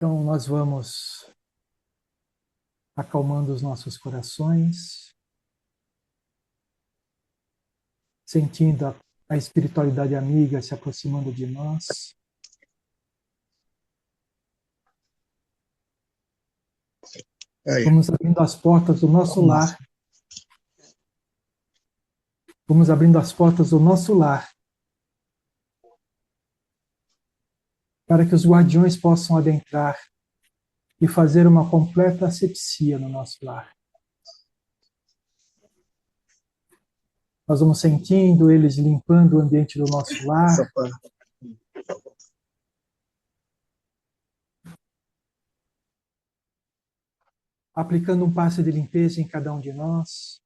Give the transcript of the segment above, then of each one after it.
Então, nós vamos acalmando os nossos corações, sentindo a espiritualidade amiga se aproximando de nós. Vamos abrindo as portas do nosso lar. Vamos abrindo as portas do nosso lar para que os guardiões possam adentrar e fazer uma completa asepsia no nosso lar. Nós vamos sentindo eles limpando o ambiente do nosso lar. Aplicando um passe de limpeza em cada um de nós.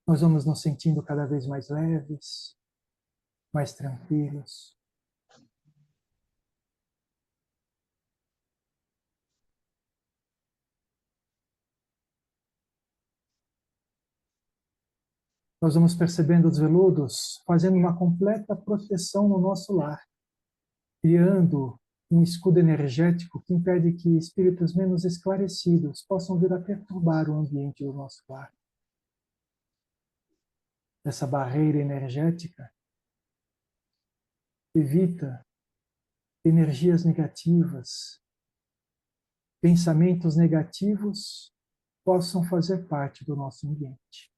Nós vamos nos sentindo cada vez mais leves, mais tranquilos. Nós vamos percebendo os veludos fazendo uma completa proteção no nosso lar, criando um escudo energético que impede que espíritos menos esclarecidos possam vir a perturbar o ambiente do nosso lar. Essa barreira energética evita energias negativas, pensamentos negativos possam fazer parte do nosso ambiente.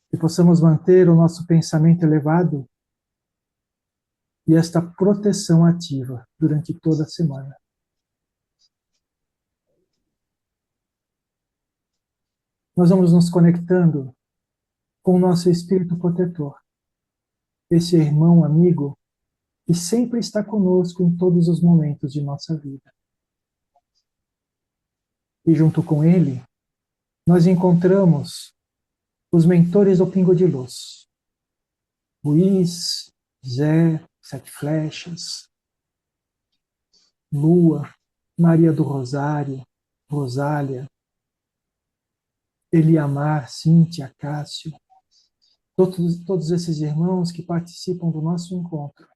Que possamos manter o nosso pensamento elevado e esta proteção ativa durante toda a semana. Nós vamos nos conectando com o nosso espírito protetor, esse irmão amigo que sempre está conosco em todos os momentos de nossa vida. E junto com ele, nós encontramos os mentores do Pingo de Luz. Luiz, Zé, Sete Flechas, Lua, Maria do Rosário, Rosália, Eliamar, Cíntia, Cássio, todos esses irmãos que participam do nosso encontro,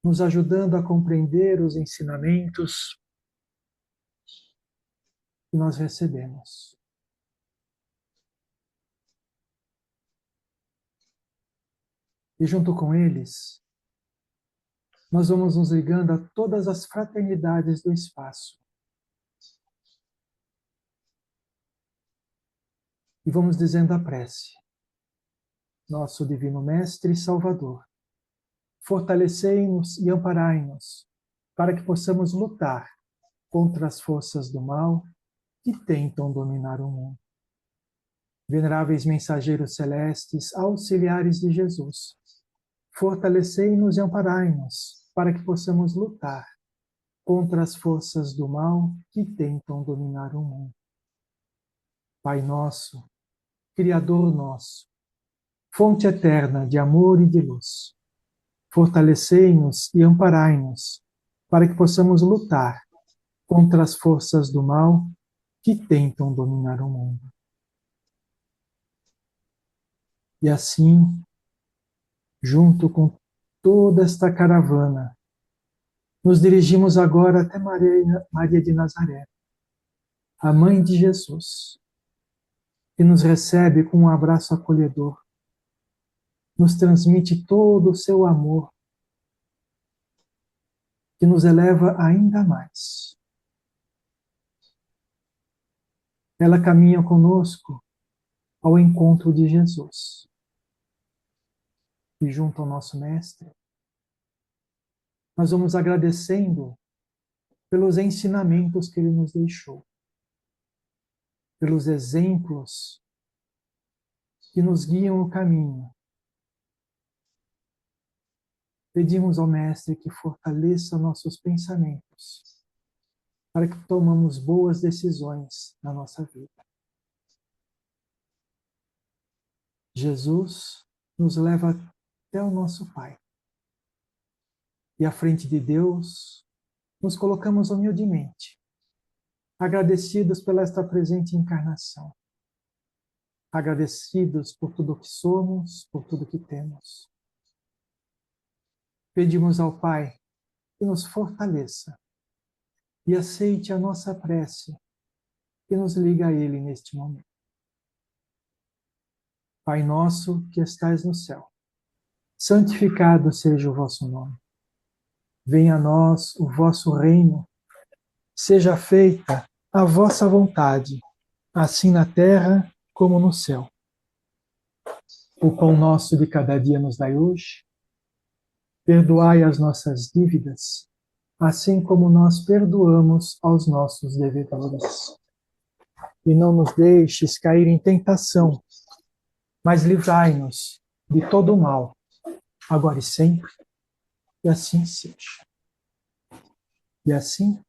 nos ajudando a compreender os ensinamentos que nós recebemos. E junto com eles, nós vamos nos ligando a todas as fraternidades do espaço. E vamos dizendo a prece. Nosso Divino Mestre e Salvador, fortalecei-nos e amparai-nos, para que possamos lutar contra as forças do mal que tentam dominar o mundo. Veneráveis mensageiros celestes, auxiliares de Jesus, fortalecei-nos e amparai-nos, para que possamos lutar contra as forças do mal que tentam dominar o mundo. Pai nosso, Criador nosso, fonte eterna de amor e de luz, fortalecei-nos e amparai-nos, para que possamos lutar contra as forças do mal que tentam dominar o mundo. E assim, junto com toda esta caravana, nos dirigimos agora até Maria de Nazaré, a mãe de Jesus, que nos recebe com um abraço acolhedor, nos transmite todo o seu amor, que nos eleva ainda mais. Ela caminha conosco ao encontro de Jesus. E junto ao nosso Mestre, nós vamos agradecendo pelos ensinamentos que ele nos deixou, pelos exemplos que nos guiam o caminho. Pedimos ao Mestre que fortaleça nossos pensamentos, para que tomamos boas decisões na nossa vida. Jesus nos leva até o nosso Pai. E à frente de Deus, nos colocamos humildemente, agradecidos pela esta presente encarnação. agradecidos por tudo que somos, por tudo que temos. Pedimos ao Pai que nos fortaleça e aceite a nossa prece que nos liga a Ele neste momento. Pai nosso que estais no céu, santificado seja o vosso nome. Venha a nós o vosso reino, seja feita a vossa vontade, assim na terra como no céu. O pão nosso de cada dia nos dai hoje. Perdoai as nossas dívidas, assim como nós perdoamos aos nossos devedores. E não nos deixes cair em tentação, mas livrai-nos de todo o mal, agora e sempre, e assim seja. E assim,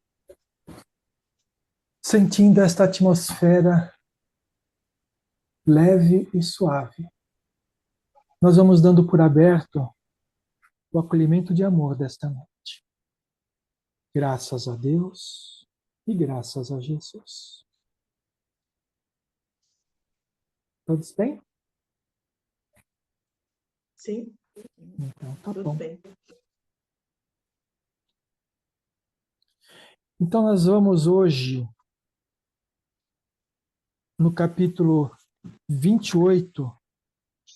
sentindo esta atmosfera leve e suave, nós vamos dando por aberto o acolhimento de amor desta noite. Graças a Deus e graças a Jesus. Todos bem? Sim. Então, tá Tudo bom. bem. Então, nós vamos hoje no capítulo 28,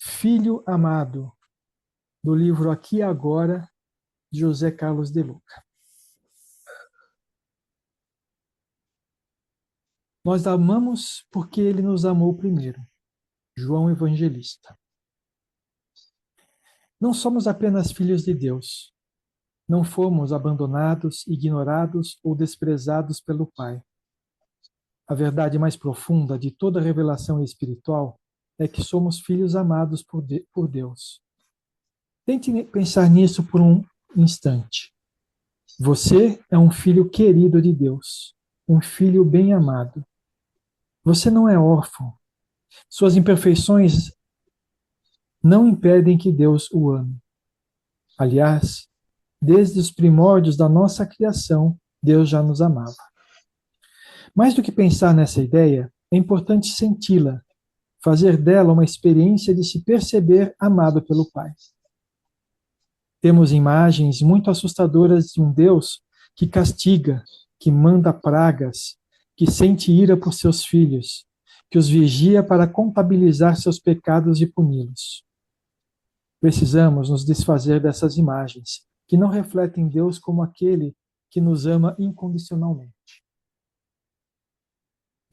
Filho Amado, do livro Aqui e Agora, de José Carlos de Luca. Nós amamos porque ele nos amou primeiro. João Evangelista. Não somos apenas filhos de Deus. Não fomos abandonados, ignorados ou desprezados pelo Pai. A verdade mais profunda de toda revelação espiritual é que somos filhos amados por Deus. Tente pensar nisso por um instante. Você é um filho querido de Deus, um filho bem amado. Você não é órfão. Suas imperfeições não impedem que Deus o ame. Aliás, desde os primórdios da nossa criação, Deus já nos amava. Mais do que pensar nessa ideia, é importante senti-la, fazer dela uma experiência de se perceber amado pelo Pai. Temos imagens muito assustadoras de um Deus que castiga, que manda pragas, que sente ira por seus filhos, que os vigia para contabilizar seus pecados e puni-los. Precisamos nos desfazer dessas imagens, que não refletem Deus como aquele que nos ama incondicionalmente.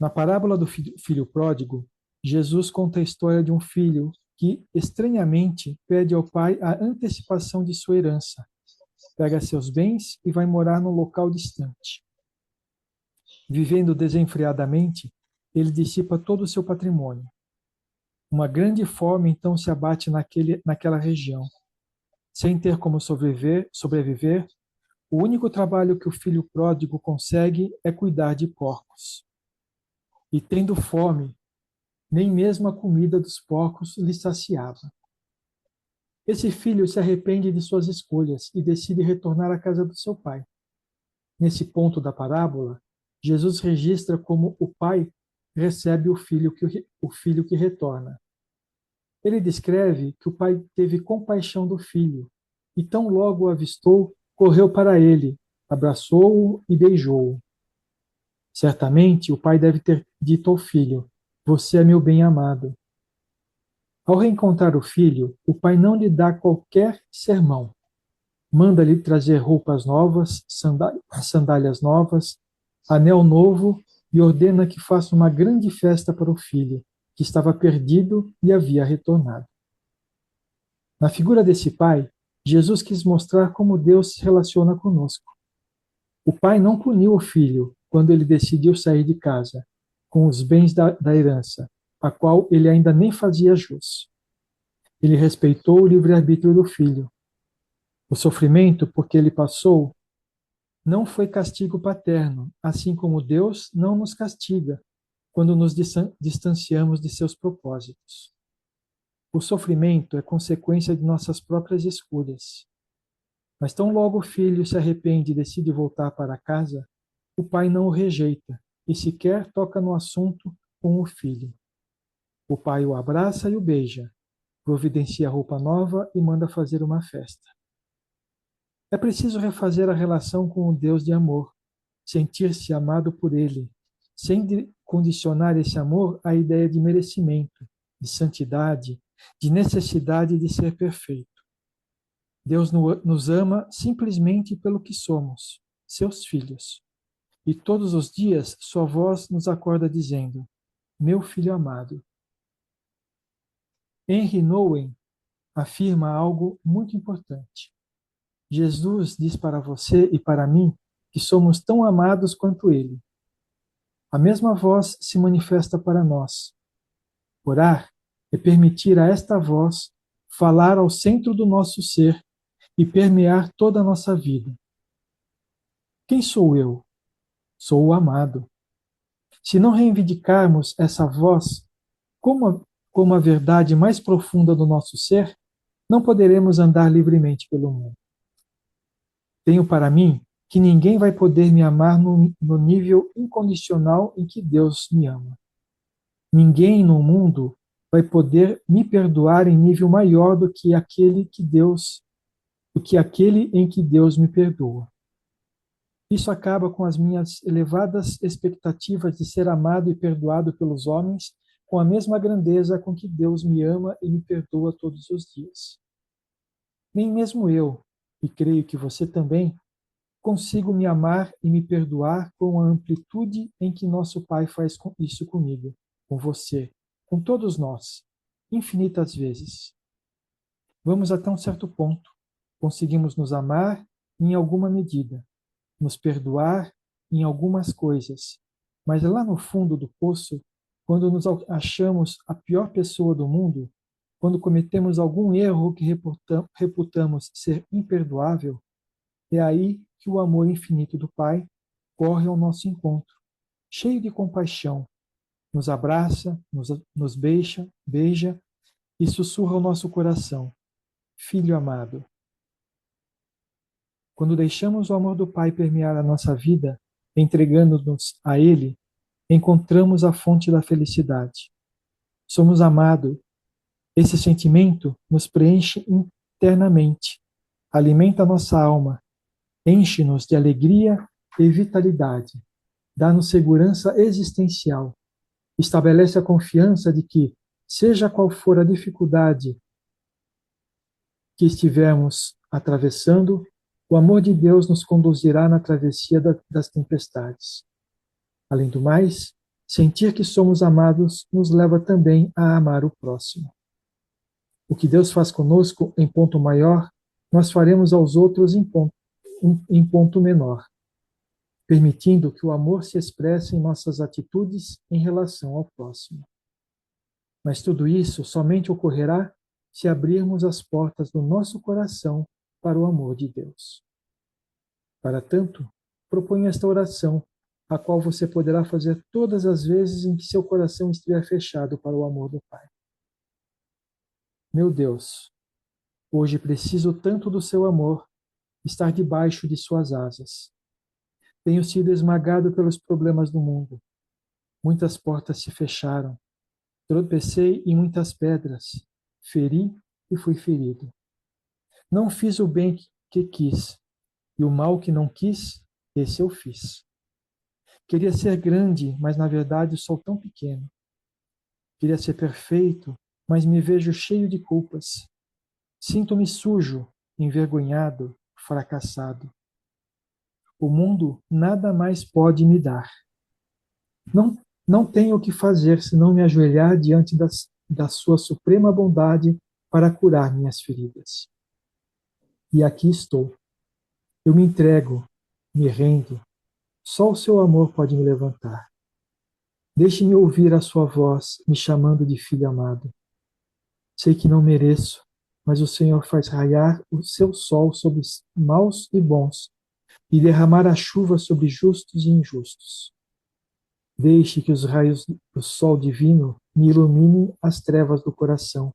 Na parábola do filho pródigo, Jesus conta a história de um filho que, estranhamente, pede ao pai a antecipação de sua herança, pega seus bens e vai morar num local distante. Vivendo desenfreadamente, ele dissipa todo o seu patrimônio. Uma grande fome então se abate naquela região. Sem ter como sobreviver, o único trabalho que o filho pródigo consegue é cuidar de porcos. E tendo fome, nem mesmo a comida dos porcos lhe saciava. Esse filho se arrepende de suas escolhas e decide retornar à casa do seu pai. Nesse ponto da parábola, Jesus registra como o pai recebe o filho que retorna. Ele descreve que o pai teve compaixão do filho e, tão logo o avistou, correu para ele, abraçou-o e beijou-o. Certamente o pai deve ter dito ao filho: "Você é meu bem-amado." Ao reencontrar o filho, o pai não lhe dá qualquer sermão. Manda-lhe trazer roupas novas, sandálias novas, anel novo e ordena que faça uma grande festa para o filho, que estava perdido e havia retornado. Na figura desse pai, Jesus quis mostrar como Deus se relaciona conosco. O pai não puniu o filho quando ele decidiu sair de casa, com os bens da herança, a qual ele ainda nem fazia jus. Ele respeitou o livre-arbítrio do filho. O sofrimento por que ele passou não foi castigo paterno, assim como Deus não nos castiga quando nos distanciamos de seus propósitos. O sofrimento é consequência de nossas próprias escolhas. Mas tão logo o filho se arrepende e decide voltar para casa, o pai não o rejeita e sequer toca no assunto com o filho. O pai o abraça e o beija, providencia roupa nova e manda fazer uma festa. É preciso refazer a relação com o Deus de amor, sentir-se amado por Ele, sem condicionar esse amor à ideia de merecimento, de santidade, de necessidade de ser perfeito. Deus nos ama simplesmente pelo que somos, seus filhos. E todos os dias sua voz nos acorda dizendo: meu filho amado. Henry Nouwen afirma algo muito importante. Jesus diz para você e para mim que somos tão amados quanto Ele. A mesma voz se manifesta para nós. Orar é permitir a esta voz falar ao centro do nosso ser e permear toda a nossa vida. Quem sou eu? Sou o amado. Se não reivindicarmos essa voz como a verdade mais profunda do nosso ser, não poderemos andar livremente pelo mundo. Tenho para mim que ninguém vai poder me amar no nível incondicional em que Deus me ama. Ninguém no mundo vai poder me perdoar em nível maior do que aquele em que Deus me perdoa. Isso acaba com as minhas elevadas expectativas de ser amado e perdoado pelos homens com a mesma grandeza com que Deus me ama e me perdoa todos os dias. Nem mesmo eu, e creio que você também, consigo me amar e me perdoar com a amplitude em que nosso Pai faz isso comigo, com você, com todos nós, infinitas vezes. Vamos até um certo ponto. Conseguimos nos amar em alguma medida, nos perdoar em algumas coisas, mas lá no fundo do poço, quando nos achamos a pior pessoa do mundo, quando cometemos algum erro que reputamos ser imperdoável, é aí que o amor infinito do Pai corre ao nosso encontro, cheio de compaixão, nos abraça, nos beija e sussurra ao nosso coração: Filho amado. Quando deixamos o amor do Pai permear a nossa vida, entregando-nos a Ele, encontramos a fonte da felicidade. Somos amados. Esse sentimento nos preenche internamente, alimenta nossa alma, enche-nos de alegria e vitalidade, dá-nos segurança existencial, estabelece a confiança de que, seja qual for a dificuldade que estivermos atravessando, o amor de Deus nos conduzirá na travessia das tempestades. Além do mais, sentir que somos amados nos leva também a amar o próximo. O que Deus faz conosco em ponto maior, nós faremos aos outros em ponto menor, permitindo que o amor se expresse em nossas atitudes em relação ao próximo. Mas tudo isso somente ocorrerá se abrirmos as portas do nosso coração para o amor de Deus. Para tanto, proponho esta oração, a qual você poderá fazer todas as vezes em que seu coração estiver fechado para o amor do Pai. Meu Deus, hoje preciso tanto do seu amor, estar debaixo de suas asas. Tenho sido esmagado pelos problemas do mundo. Muitas portas se fecharam. Tropecei em muitas pedras. Feri e fui ferido. Não fiz o bem que quis, e o mal que não quis, esse eu fiz. Queria ser grande, mas na verdade sou tão pequeno. Queria ser perfeito, mas me vejo cheio de culpas. Sinto-me sujo, envergonhado, fracassado. O mundo nada mais pode me dar. Não tenho o que fazer senão me ajoelhar diante da sua suprema bondade para curar minhas feridas. E aqui estou. Eu me entrego, me rendo. Só o seu amor pode me levantar. Deixe-me ouvir a sua voz me chamando de filho amado. Sei que não mereço, mas o Senhor faz raiar o seu sol sobre maus e bons e derramar a chuva sobre justos e injustos. Deixe que os raios do sol divino me iluminem as trevas do coração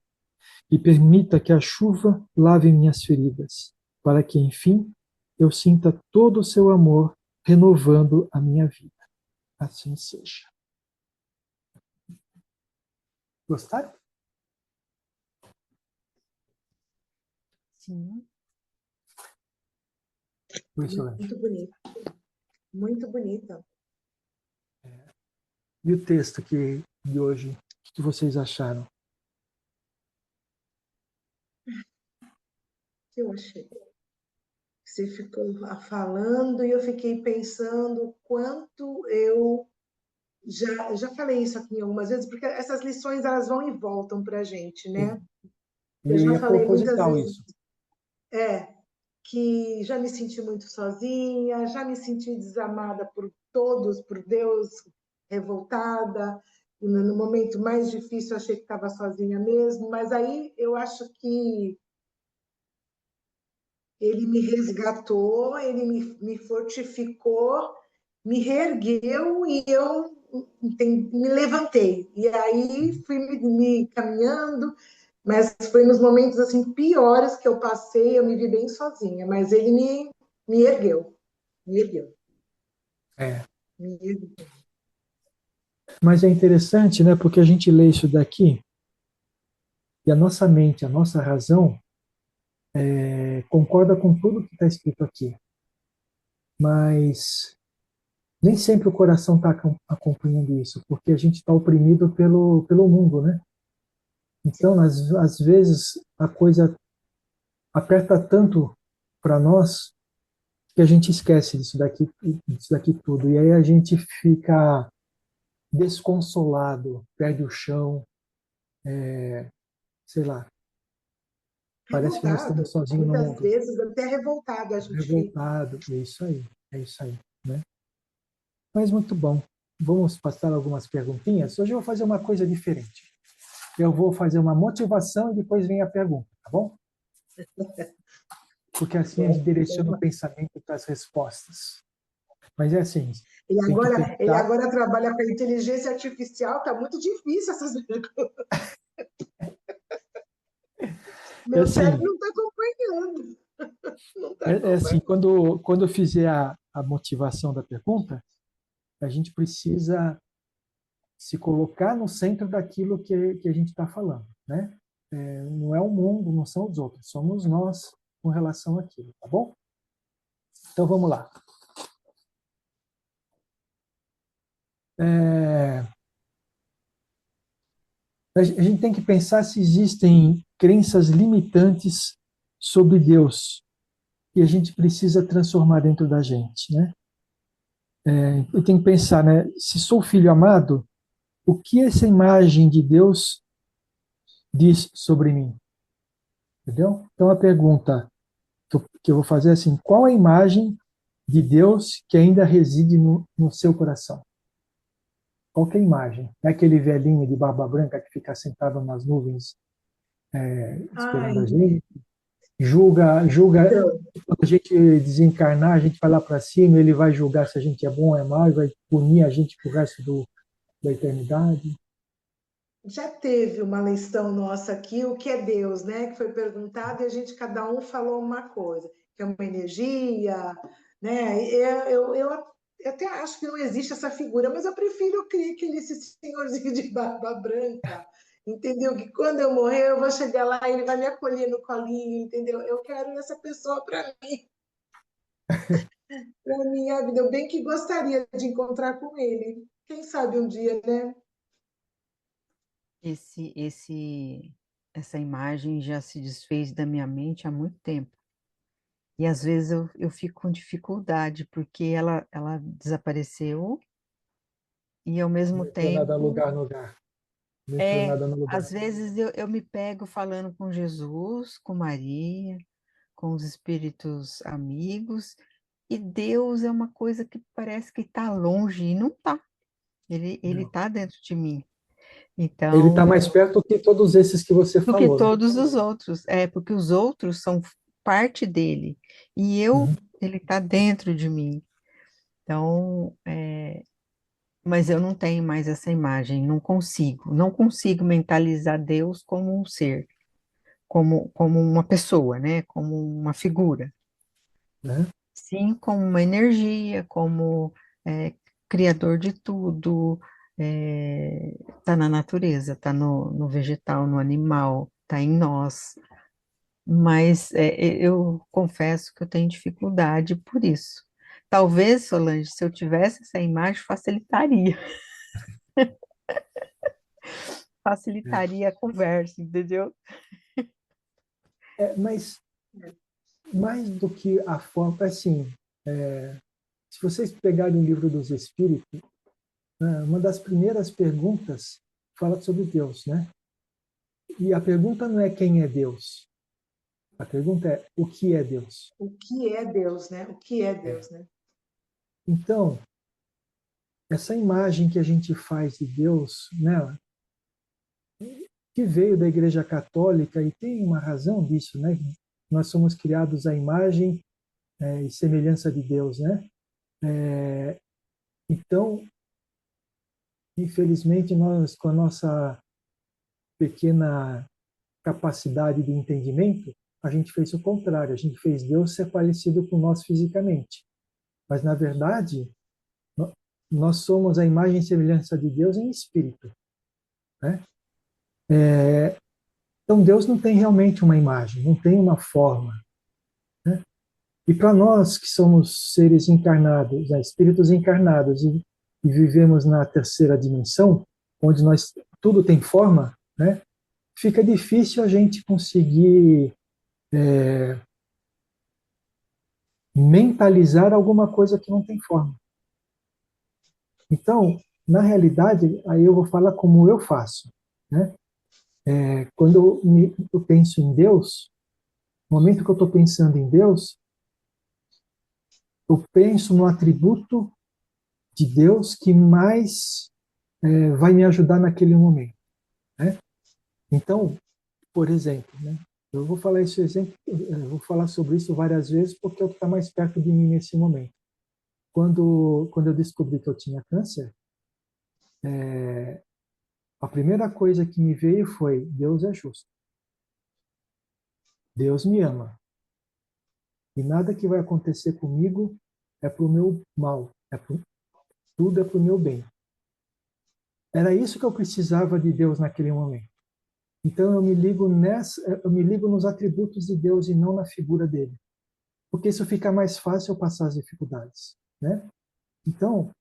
e permita que a chuva lave minhas feridas, para que, enfim, eu sinta todo o seu amor renovando a minha vida. Assim seja. Gostaram? Sim. Oi, Solange. Muito bonito, muito bonita. E o texto de hoje, o que vocês acharam? Que eu achei. Você ficou falando e eu fiquei pensando o quanto eu já falei isso aqui algumas vezes, porque essas lições elas vão e voltam para a gente, né? Sim. Eu E já é falei muitas proposital vezes isso. que já me senti muito sozinha, já me senti desamada por todos, por Deus, revoltada. No momento mais difícil, eu achei que estava sozinha mesmo, mas aí eu acho que ele me resgatou, ele me fortificou, me reergueu e eu me levantei. E aí fui me caminhando, mas foi nos momentos assim piores que eu passei, eu me vi bem sozinha, mas ele me ergueu, me ergueu, É. me ergueu. Mas é interessante, né? Porque a gente lê isso daqui e a nossa mente, a nossa razão, concorda com tudo que está escrito aqui. Mas nem sempre o coração está acompanhando isso, porque a gente está oprimido pelo mundo, né? Então, às vezes, a coisa aperta tanto para nós que a gente esquece disso daqui tudo. E aí a gente fica desconsolado, perde o chão, sei lá, parece que nós estamos Revoltado, sozinhos no muitas mundo. vezes até revoltado a gente fica. Revoltado, é isso aí, né? Mas muito bom. Vamos passar algumas perguntinhas. Hoje eu vou fazer uma coisa diferente. Eu vou fazer uma motivação e depois vem a pergunta, tá bom? Porque assim a gente direciona o pensamento para as respostas. Mas é assim, tem que Ele pensar. agora trabalha com a inteligência artificial, tá muito difícil essas perguntas. É Meu cérebro assim, não está acompanhando. Não está é assim, acompanhando. quando eu fizer a motivação da pergunta, a gente precisa se colocar no centro daquilo que a gente está falando, né? Não é o mundo, não são os outros, somos nós com relação àquilo, tá bom? Então vamos lá. É, a gente tem que pensar se existem crenças limitantes sobre Deus que a gente precisa transformar dentro da gente, né? Eu tenho que pensar, né? Se sou filho amado, o que essa imagem de Deus diz sobre mim? Entendeu? Então a pergunta que eu vou fazer é assim: qual a imagem de Deus que ainda reside no seu coração? Qual que é a imagem? É aquele velhinho de barba branca que fica sentado nas nuvens esperando Ai, a gente? Julga, então, quando a gente desencarnar, a gente vai lá para cima, ele vai julgar se a gente é bom ou é mau, e vai punir a gente pro resto da eternidade. já teve uma lição nossa aqui, o que é Deus, né? Que foi perguntado e a gente, cada um falou uma coisa, que é uma energia, né? Eu até acho que não existe essa figura, mas eu prefiro crer que ele é esse senhorzinho de barba branca, entendeu? Que quando eu morrer, eu vou chegar lá e ele vai me acolher no colinho, entendeu? Eu quero essa pessoa para minha vida. Eu bem que gostaria de encontrar com ele. Quem sabe um dia, né? Esse, esse, essa imagem já se desfez da minha mente há muito tempo. E às vezes eu fico com dificuldade, porque ela desapareceu e ao mesmo Não entrou nada tempo, lugar no lugar. Não entrou nada no lugar. às vezes eu me pego falando com Jesus, com Maria, com os espíritos amigos, e Deus é uma coisa que parece que está longe, e não está. Ele Não. está dentro de mim. Ele está Então, mais perto que todos esses que você do que falou, né? todos os outros. É, porque os outros são parte dele. E Uhum. ele está dentro de mim. Então, mas eu não tenho mais essa imagem, não consigo mentalizar Deus como um ser, como uma pessoa, né? Como uma figura. Né? Sim, como uma energia, como é, criador de tudo, Está na natureza, está no vegetal, no animal, está em nós. Mas eu confesso que eu tenho dificuldade por isso. Talvez, Solange, se eu tivesse essa imagem, facilitaria. Facilitaria a conversa, entendeu? Mas mais do que a forma, assim, se vocês pegarem o livro dos Espíritos, né, uma das primeiras perguntas fala sobre Deus, né? E a pergunta não é quem é Deus, a pergunta é o que é Deus. O que é Deus, né? O que é Deus, né? Então, essa imagem que a gente faz de Deus, né, que veio da Igreja Católica, e tem uma razão disso, né? Nós somos criados à imagem e semelhança de Deus, né? Então, infelizmente, nós, com a nossa pequena capacidade de entendimento, a gente fez o contrário, a gente fez Deus ser parecido com nós fisicamente. Mas, na verdade, nós somos a imagem e semelhança de Deus em espírito, né? Então, Deus não tem realmente uma imagem, não tem uma forma, né? E para nós que somos seres encarnados, né, espíritos encarnados, e vivemos na terceira dimensão, onde nós tudo tem forma, né? Fica difícil a gente conseguir mentalizar alguma coisa que não tem forma. Então, na realidade, aí eu vou falar como eu faço, né? Quando eu penso em Deus, no momento que eu estou pensando em Deus, eu penso no atributo de Deus que mais vai me ajudar naquele momento, né? Então, por exemplo, né? Eu vou falar esse exemplo, eu vou falar sobre isso várias vezes porque é o que está mais perto de mim nesse momento. Quando eu descobri que eu tinha câncer, a primeira coisa que me veio foi: Deus é justo, Deus me ama e nada que vai acontecer comigo é para o meu mal, tudo é para o meu bem. Era isso que eu precisava de Deus naquele momento. Então eu me ligo nos atributos de Deus e não na figura dele, porque isso fica mais fácil eu passar as dificuldades, né? Então,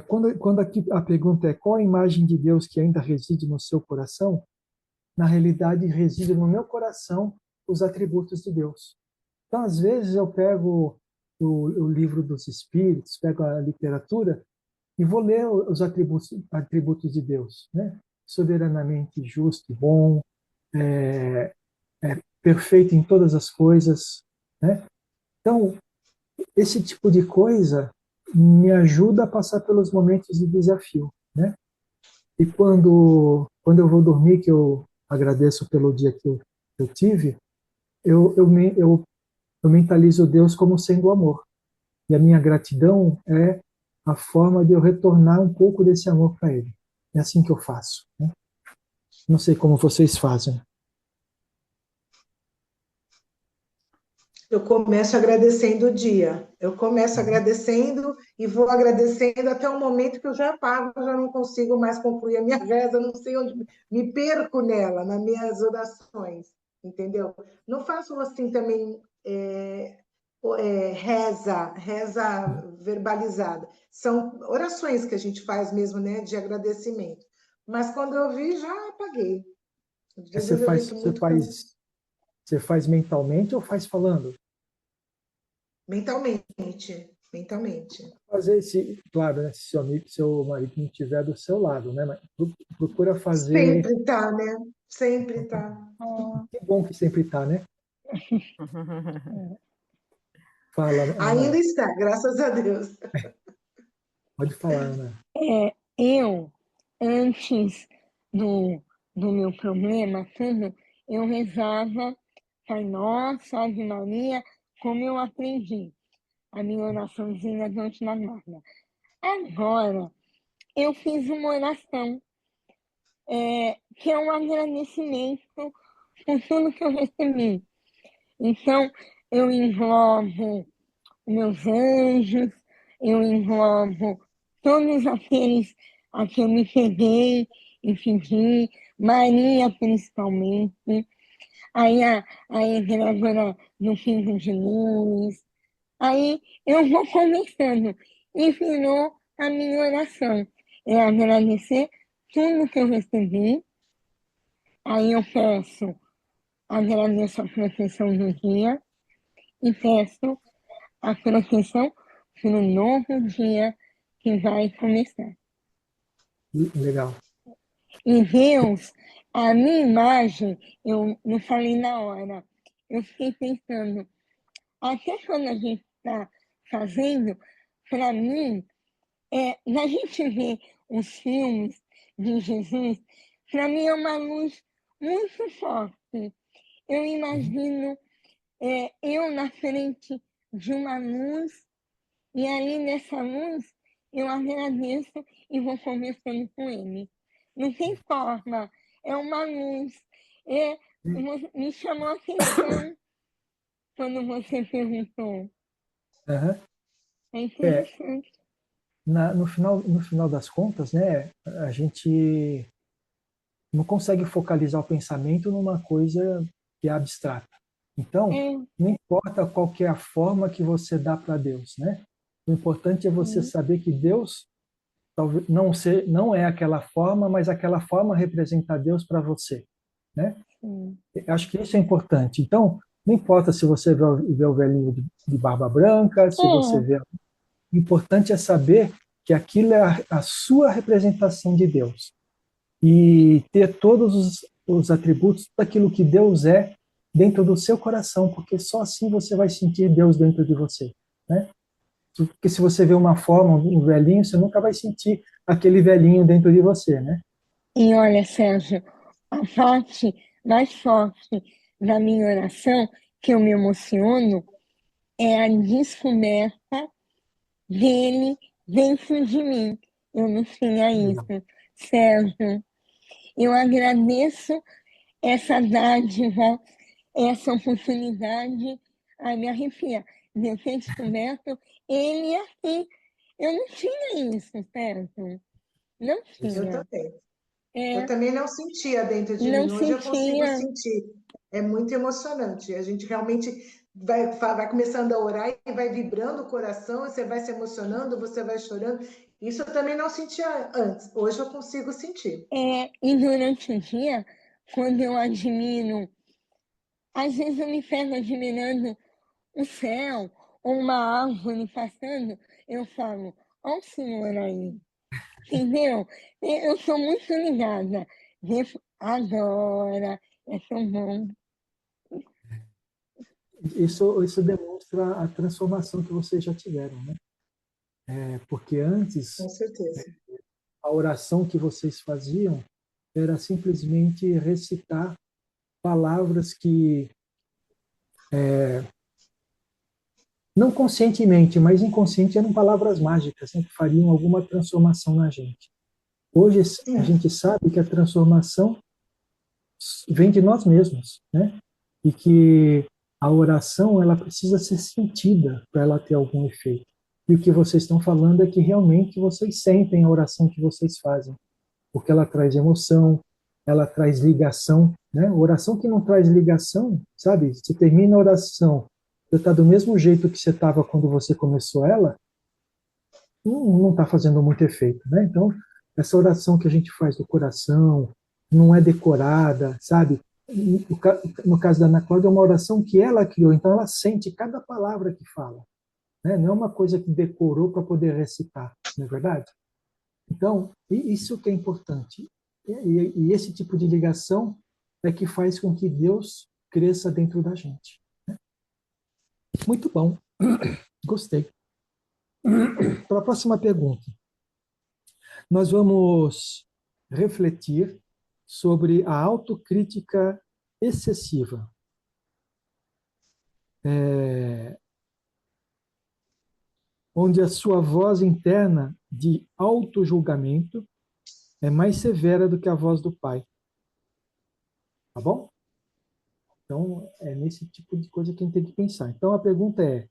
quando aqui a pergunta é qual a imagem de Deus que ainda reside no seu coração, na realidade reside no meu coração os atributos de Deus. Então, às vezes eu pego o livro dos Espíritos, pego a literatura e vou ler os atributos de Deus, né? Soberanamente justo e bom, perfeito em todas as coisas, né? Então, esse tipo de coisa me ajuda a passar pelos momentos de desafio, né? E quando eu vou dormir, que eu agradeço pelo dia que eu tive, eu mentalizo Deus como sendo amor. E a minha gratidão é a forma de eu retornar um pouco desse amor para Ele. É assim que eu faço, né? Não sei como vocês fazem. Eu começo agradecendo o dia. Eu começo agradecendo e vou agradecendo até o momento que eu já paro, já não consigo mais concluir a minha reza, não sei onde me perco nela, nas minhas orações, entendeu? Não faço assim também reza verbalizada. São orações que a gente faz mesmo, né, de agradecimento. Mas quando eu vi, já apaguei. Às Você vezes eu faz, entro você muito com faz, você faz mentalmente ou faz falando? mentalmente, mentalmente. Fazer esse, claro, né, se seu marido não estiver do seu lado, né? Mas procura fazer. Sempre tá, né? Sempre tá. Que bom que sempre está, né? Fala, Ainda Ana. está, graças a Deus. Pode falar, Ana. Eu, antes do meu problema, tudo, eu rezava Pai Nosso, Ave Maria, como eu aprendi a minha oraçãozinha antes da guarda. Agora, eu fiz uma oração, que é um agradecimento por tudo que eu recebi. Então, eu englobo meus anjos, eu englobo todos a que eu me peguei e fingi, Maria principalmente, aí a egrégora no Pingo de Luz, aí eu vou conversando e virou a minha oração. É agradecer tudo que eu recebi, aí eu peço, agradeço a proteção do dia e peço a proteção para o novo dia que vai começar. Legal. E Deus, a minha imagem, eu não falei na hora, eu fiquei pensando, até quando a gente está fazendo, para mim, a gente vê os filmes de Jesus, para mim é uma luz muito forte. Eu imagino eu na frente de uma luz, e ali nessa luz eu agradeço e vou conversando com ele. Não tem forma, é uma luz. Me chamou a atenção quando você perguntou. Uhum. É interessante. No final das contas, né, a gente não consegue focalizar o pensamento numa coisa que é abstrata. Então, não importa qual que é a forma que você dá para Deus, né? O importante é você saber que Deus talvez não é aquela forma, mas aquela forma representa Deus para você, né? Acho que isso é importante. Então, não importa se você vê o velhinho de barba branca, se você vê. O importante é saber que aquilo é a sua representação de Deus e ter todos os atributos daquilo que Deus é dentro do seu coração, porque só assim você vai sentir Deus dentro de você, né? Porque se você vê uma forma, um velhinho, você nunca vai sentir aquele velhinho dentro de você, né? E olha, Sérgio, a parte mais forte da minha oração, que eu me emociono, é a descoberta dele dentro de mim. Eu não tinha isso, Sérgio. Eu agradeço essa dádiva, essa oportunidade, a me arrepia, de eu ter descoberto ele aqui. Eu não tinha isso, Sérgio. Não Eu tinha. também. Eu também não sentia dentro de Não mim. Hoje eu consigo sentia. sentir. É muito emocionante. A gente realmente vai começando a orar e vai vibrando o coração, e você vai se emocionando, você vai chorando. Isso eu também não sentia antes. Hoje eu consigo sentir. E durante o dia, quando eu admiro, às vezes eu me pego admirando o céu ou uma árvore passando, eu falo, olha o senhor aí, entendeu? Eu sou muito ligada. Deus adora, é tão bom. Isso demonstra a transformação que vocês já tiveram, né? Porque antes, Com certeza. a oração que vocês faziam era simplesmente recitar palavras que, não conscientemente, mas inconsciente, eram palavras mágicas, né, que fariam alguma transformação na gente. Hoje a gente sabe que a transformação vem de nós mesmos, né? E que a oração ela precisa ser sentida para ela ter algum efeito. E o que vocês estão falando é que realmente vocês sentem a oração que vocês fazem, porque ela traz emoção, ela traz ligação, né? Oração que não traz ligação, sabe? Você termina a oração, você está do mesmo jeito que você estava quando você começou ela, não está fazendo muito efeito, né? Então, essa oração que a gente faz do coração, não é decorada, sabe? No caso da Ana Cláudia, é uma oração que ela criou, então ela sente cada palavra que fala, né? Não é uma coisa que decorou para poder recitar, não é verdade? Então, isso que é importante. E esse tipo de ligação é que faz com que Deus cresça dentro da gente. Muito bom, gostei. Para a próxima pergunta, nós vamos refletir sobre a autocrítica excessiva. Onde a sua voz interna de autojulgamento é mais severa do que a voz do Pai. Tá bom? Então, é nesse tipo de coisa que a gente tem que pensar. Então, a pergunta é,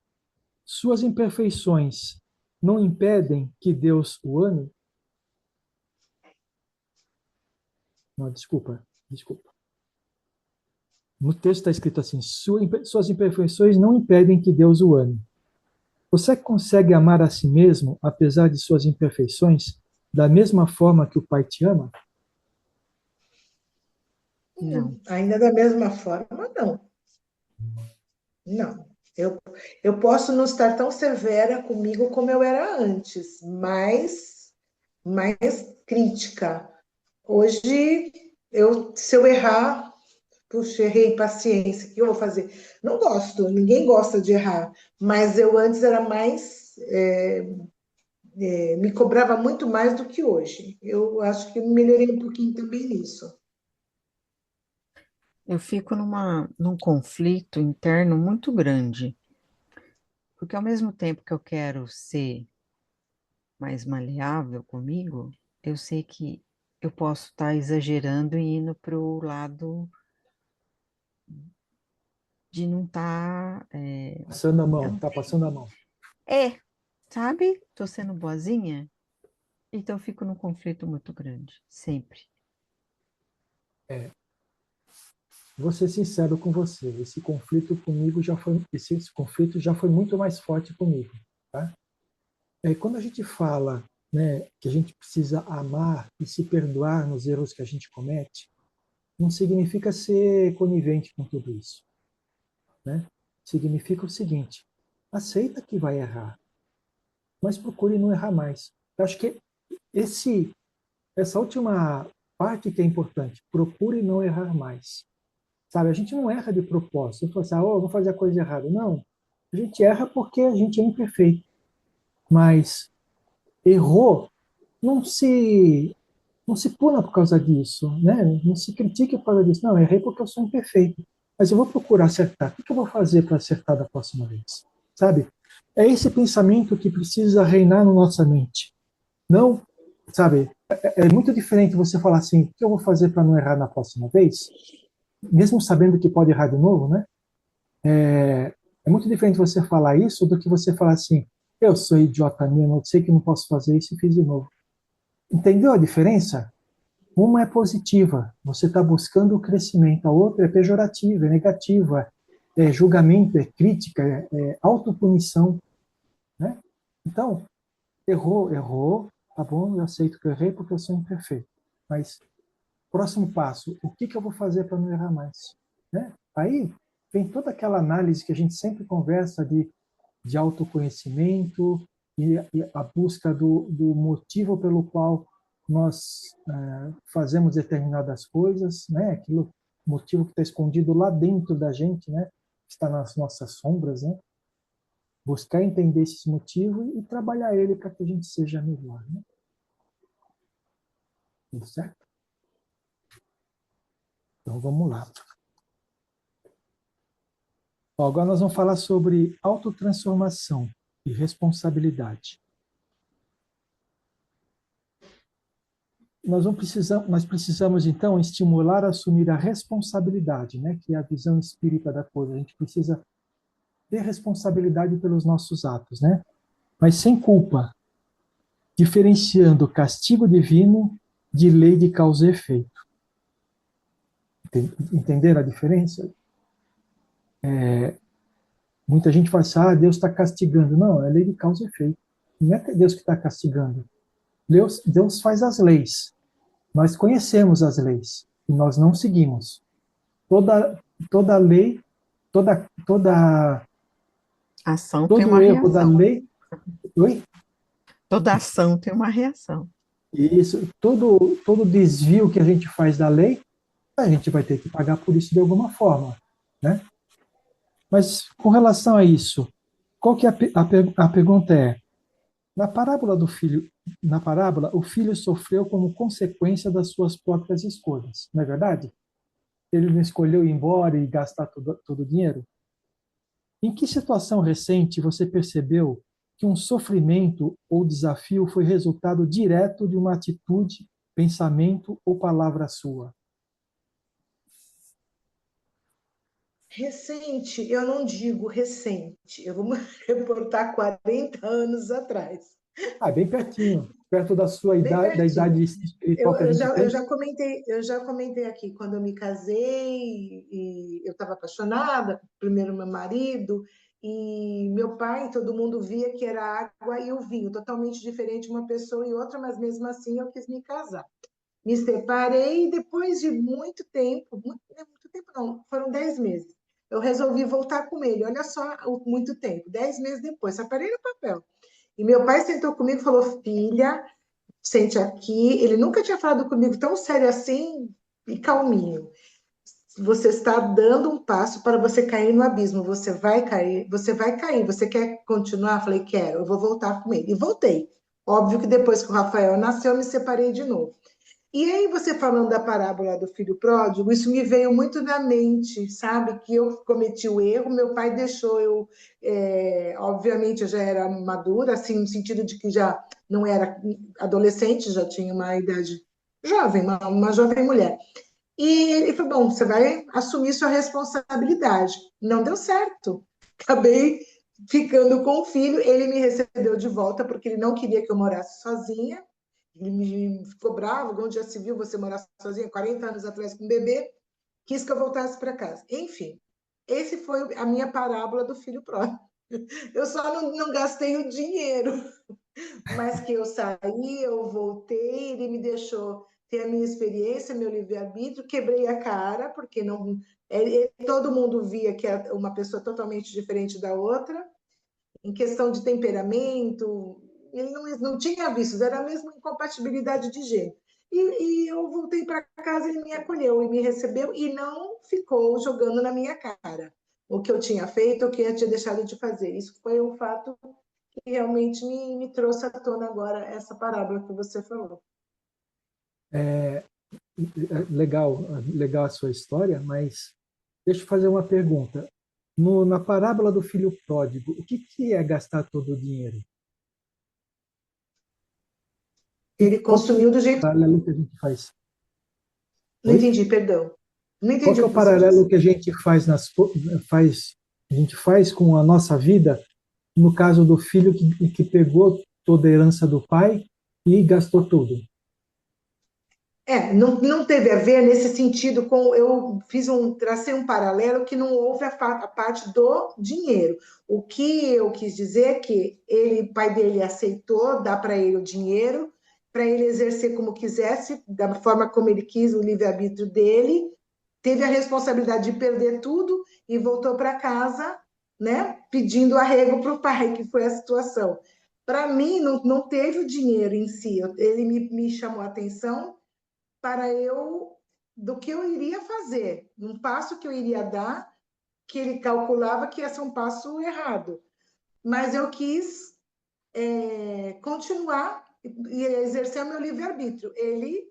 suas imperfeições não impedem que Deus o ame? Não, desculpa. No texto está escrito assim: suas imperfeições não impedem que Deus o ame. Você consegue amar a si mesmo, apesar de suas imperfeições, da mesma forma que o Pai te ama? Não. Ainda da mesma forma, não. Não. Eu posso não estar tão severa comigo como eu era antes, mais crítica. Hoje, se eu errar, puxa, errei, paciência, o que eu vou fazer? Não gosto, ninguém gosta de errar, mas eu antes era mais, me cobrava muito mais do que hoje. Eu acho que melhorei um pouquinho também nisso. Eu fico num conflito interno muito grande, porque ao mesmo tempo que eu quero ser mais maleável comigo, eu sei que eu posso estar exagerando e indo para o lado de não estar. Passando a mão, tá passando a mão. Sabe? Tô sendo boazinha, então eu fico num conflito muito grande, sempre. Vou ser sincero com você, esse conflito já foi muito mais forte comigo, tá? Quando a gente fala, né, que a gente precisa amar e se perdoar nos erros que a gente comete, não significa ser conivente com tudo isso, né? Significa o seguinte: aceita que vai errar, mas procure não errar mais. Eu acho que esse, essa última parte que é importante, procure não errar mais. Sabe, a gente não erra de propósito. Eu falo assim, vou fazer a coisa errada. Não, a gente erra porque a gente é imperfeito. Mas errou, não se puna por causa disso, né? Não se critique por causa disso. Não, errei porque eu sou imperfeito. Mas eu vou procurar acertar. O que eu vou fazer para acertar da próxima vez? Sabe? É esse pensamento que precisa reinar na nossa mente. Não, sabe? É muito diferente você falar assim, o que eu vou fazer para não errar na próxima vez? Mesmo sabendo que pode errar de novo, né? É muito diferente você falar isso do que você falar assim, eu sou idiota mesmo, eu sei que não posso fazer isso e fiz de novo. Entendeu a diferença? Uma é positiva, você está buscando o crescimento, a outra é pejorativa, é negativa, é julgamento, é crítica, é autopunição, né? Então, errou, tá bom, eu aceito que eu errei porque eu sou imperfeito. Mas, próximo passo, o que eu vou fazer para não errar mais? Né? Aí vem toda aquela análise que a gente sempre conversa de autoconhecimento e a busca do motivo pelo qual nós fazemos determinadas coisas, né? Aquilo motivo que está escondido lá dentro da gente, né? Está nas nossas sombras, né? Buscar entender esses motivos e trabalhar ele para que a gente seja melhor, né? Tudo certo? Então vamos lá. Agora nós vamos falar sobre autotransformação e responsabilidade. Nós precisamos, então, estimular a assumir a responsabilidade, né, que é a visão espírita da coisa. A gente precisa ter responsabilidade pelos nossos atos, né, mas sem culpa, diferenciando castigo divino de lei de causa e efeito. Entenderam a diferença? Muita gente fala assim, Deus está castigando. Não, é lei de causa e efeito. Não é Deus que está castigando. Deus faz as leis. Nós conhecemos as leis e nós não seguimos. Toda lei, toda Ação tem uma todo erro da reação. lei, oi? Toda ação tem uma reação. Isso, todo desvio que a gente faz da lei, a gente vai ter que pagar por isso de alguma forma, né? Mas com relação a isso, qual que é a pergunta é, na parábola, o filho sofreu como consequência das suas próprias escolhas, não é verdade? Ele não escolheu ir embora e gastar todo o dinheiro? Em que situação recente você percebeu que um sofrimento ou desafio foi resultado direto de uma atitude, pensamento ou palavra sua? Recente, eu não digo recente, eu vou me reportar 40 anos atrás. Bem pertinho. perto da sua Bem idade, da pertinho. idade espiritual que a gente tem? Eu já comentei aqui, quando eu me casei, e eu estava apaixonada, primeiro meu marido, e meu pai, todo mundo via que era a água e o vinho, totalmente diferente uma pessoa e outra, mas mesmo assim eu quis me casar. Me separei e depois de muito tempo, muito tempo não, foram 10 meses, eu resolvi voltar com ele. Olha só muito tempo, 10 meses depois, separei no papel. E meu pai sentou comigo e falou: filha, sente aqui. Ele nunca tinha falado comigo tão sério assim e calminho. Você está dando um passo para você cair no abismo. Você vai cair, você vai cair. Você quer continuar? Falei, quero, eu vou voltar com ele. E voltei. Óbvio que depois que o Rafael nasceu, eu me separei de novo. E aí, você falando da parábola do filho pródigo, isso me veio muito na mente, sabe? Que eu cometi o erro, meu pai deixou eu, obviamente, eu já era madura, assim, no sentido de que já não era adolescente, já tinha uma idade jovem, uma jovem mulher. E ele falou: bom, você vai assumir sua responsabilidade. Não deu certo. Acabei ficando com o filho, ele me recebeu de volta porque ele não queria que eu morasse sozinha. Ele me ficou bravo, onde já se viu você morar sozinha 40 anos atrás com um bebê, quis que eu voltasse para casa. Enfim, esse foi a minha parábola do filho pródigo. Eu só não gastei o dinheiro, mas que eu saí, eu voltei, ele me deixou ter a minha experiência, meu livre-arbítrio, quebrei a cara, porque não todo mundo via que é uma pessoa totalmente diferente da outra, em questão de temperamento, ele não tinha vícios, era mesmo incompatibilidade de gênero. E eu voltei para casa, ele me acolheu e me recebeu e não ficou jogando na minha cara o que eu tinha feito, o que eu tinha deixado de fazer. Isso foi um fato que realmente me trouxe à tona agora essa parábola que você falou. Legal, legal a sua história, mas deixa eu fazer uma pergunta. Na parábola do filho pródigo, o que é gastar todo o dinheiro? Ele Qual que é consumiu do o jeito. paralelo que a gente faz? Não Oi? entendi, perdão. Não Qual entendi que é o o que você disse. paralelo que a gente a gente faz com a nossa vida, no caso do filho que pegou toda a herança do pai e gastou tudo? Não teve a ver nesse sentido com eu tracei um paralelo que não houve a parte do dinheiro. O que eu quis dizer é que o pai dele aceitou dar para ele o dinheiro para ele exercer como quisesse, da forma como ele quis, o livre-arbítrio dele, teve a responsabilidade de perder tudo e voltou para casa, né, pedindo arrego para o pai, que foi a situação. Para mim, não teve o dinheiro em si, ele me chamou a atenção para eu do que eu iria fazer, um passo que eu iria dar, que ele calculava que ia ser um passo errado. Mas eu quis continuar e exercer o meu livre-arbítrio. Ele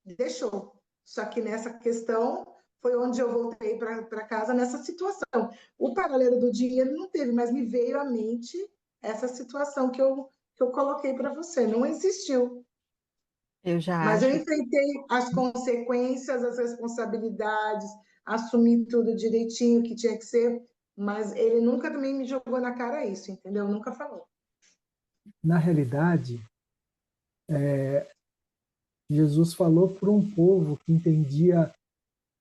deixou. Só que nessa questão foi onde eu voltei para casa nessa situação. O paralelo do dinheiro não teve, mas me veio à mente essa situação que eu coloquei para você. Não existiu. Eu já Mas eu acho. enfrentei as consequências, as responsabilidades, assumi tudo direitinho que tinha que ser, mas ele nunca também me jogou na cara isso, entendeu? Nunca falou. Na realidade, Jesus falou para um povo que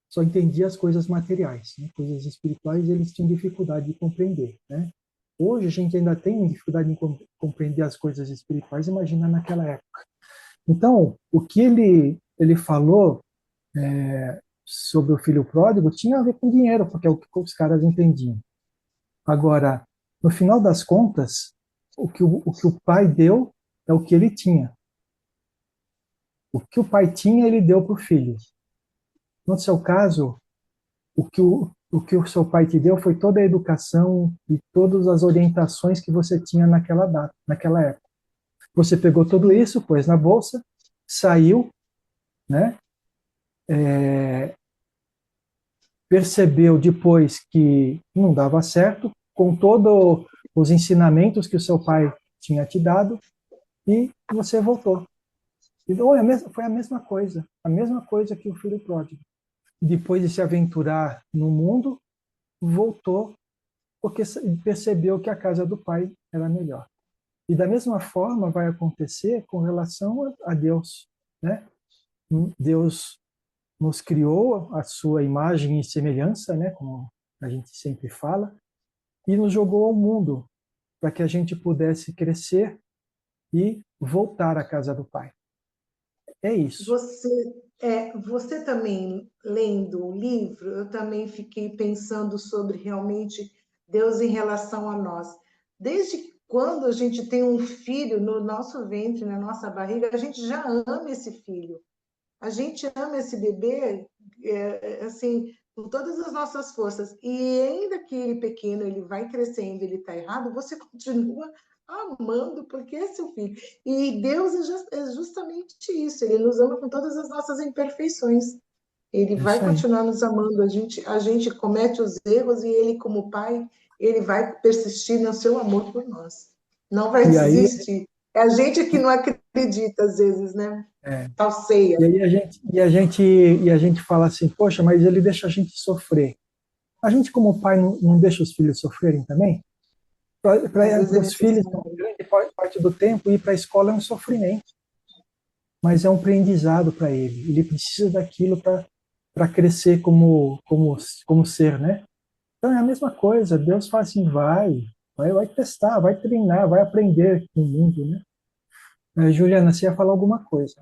só entendia as coisas materiais, né? Coisas espirituais eles tinham dificuldade de compreender, né? Hoje a gente ainda tem dificuldade em compreender as coisas espirituais, imagina naquela época. Então, o que ele falou sobre o filho pródigo tinha a ver com dinheiro, porque é o que os caras entendiam. Agora, no final das contas, o que o pai deu é o que ele tinha. O que o pai tinha, ele deu para o filho. No seu caso, o que o seu pai te deu foi toda a educação e todas as orientações que você tinha naquela data, naquela época. Você pegou tudo isso, pôs na bolsa, saiu, né? Percebeu depois que não dava certo, com todos os ensinamentos que o seu pai tinha te dado, e você voltou. Então, foi a mesma coisa que o filho pródigo. Depois de se aventurar no mundo, voltou porque percebeu que a casa do pai era melhor. E da mesma forma vai acontecer com relação a Deus, né? Deus nos criou a sua imagem e semelhança, né? Como a gente sempre fala, e nos jogou ao mundo para que a gente pudesse crescer e voltar à casa do Pai. É isso. Você também, lendo o livro, eu também fiquei pensando sobre realmente Deus em relação a nós. Desde quando a gente tem um filho no nosso ventre, na nossa barriga, a gente já ama esse filho. A gente ama esse bebê, assim, com todas as nossas forças. E ainda que ele pequeno, ele vai crescendo, ele está errado, você continua amando, porque é seu filho. E Deus é justamente isso, ele nos ama com todas as nossas imperfeições. Ele É vai isso aí. continuar nos amando. A gente comete os erros e ele, como pai, ele vai persistir no seu amor por nós. Não vai E aí, desistir. É a gente que não acredita, às vezes, né? é, Tal ceia. e aí a gente fala assim, poxa, mas ele deixa a gente sofrer. A gente, como pai, não deixa os filhos sofrerem também? Às Para vezes é os filhos, necessário. grande parte do tempo, ir para a escola é um sofrimento, mas é um aprendizado para ele. Ele precisa daquilo para crescer como ser, né? Então é a mesma coisa. Deus fala assim, vai testar, vai treinar, vai aprender com o mundo, né? Juliana, você ia falar alguma coisa?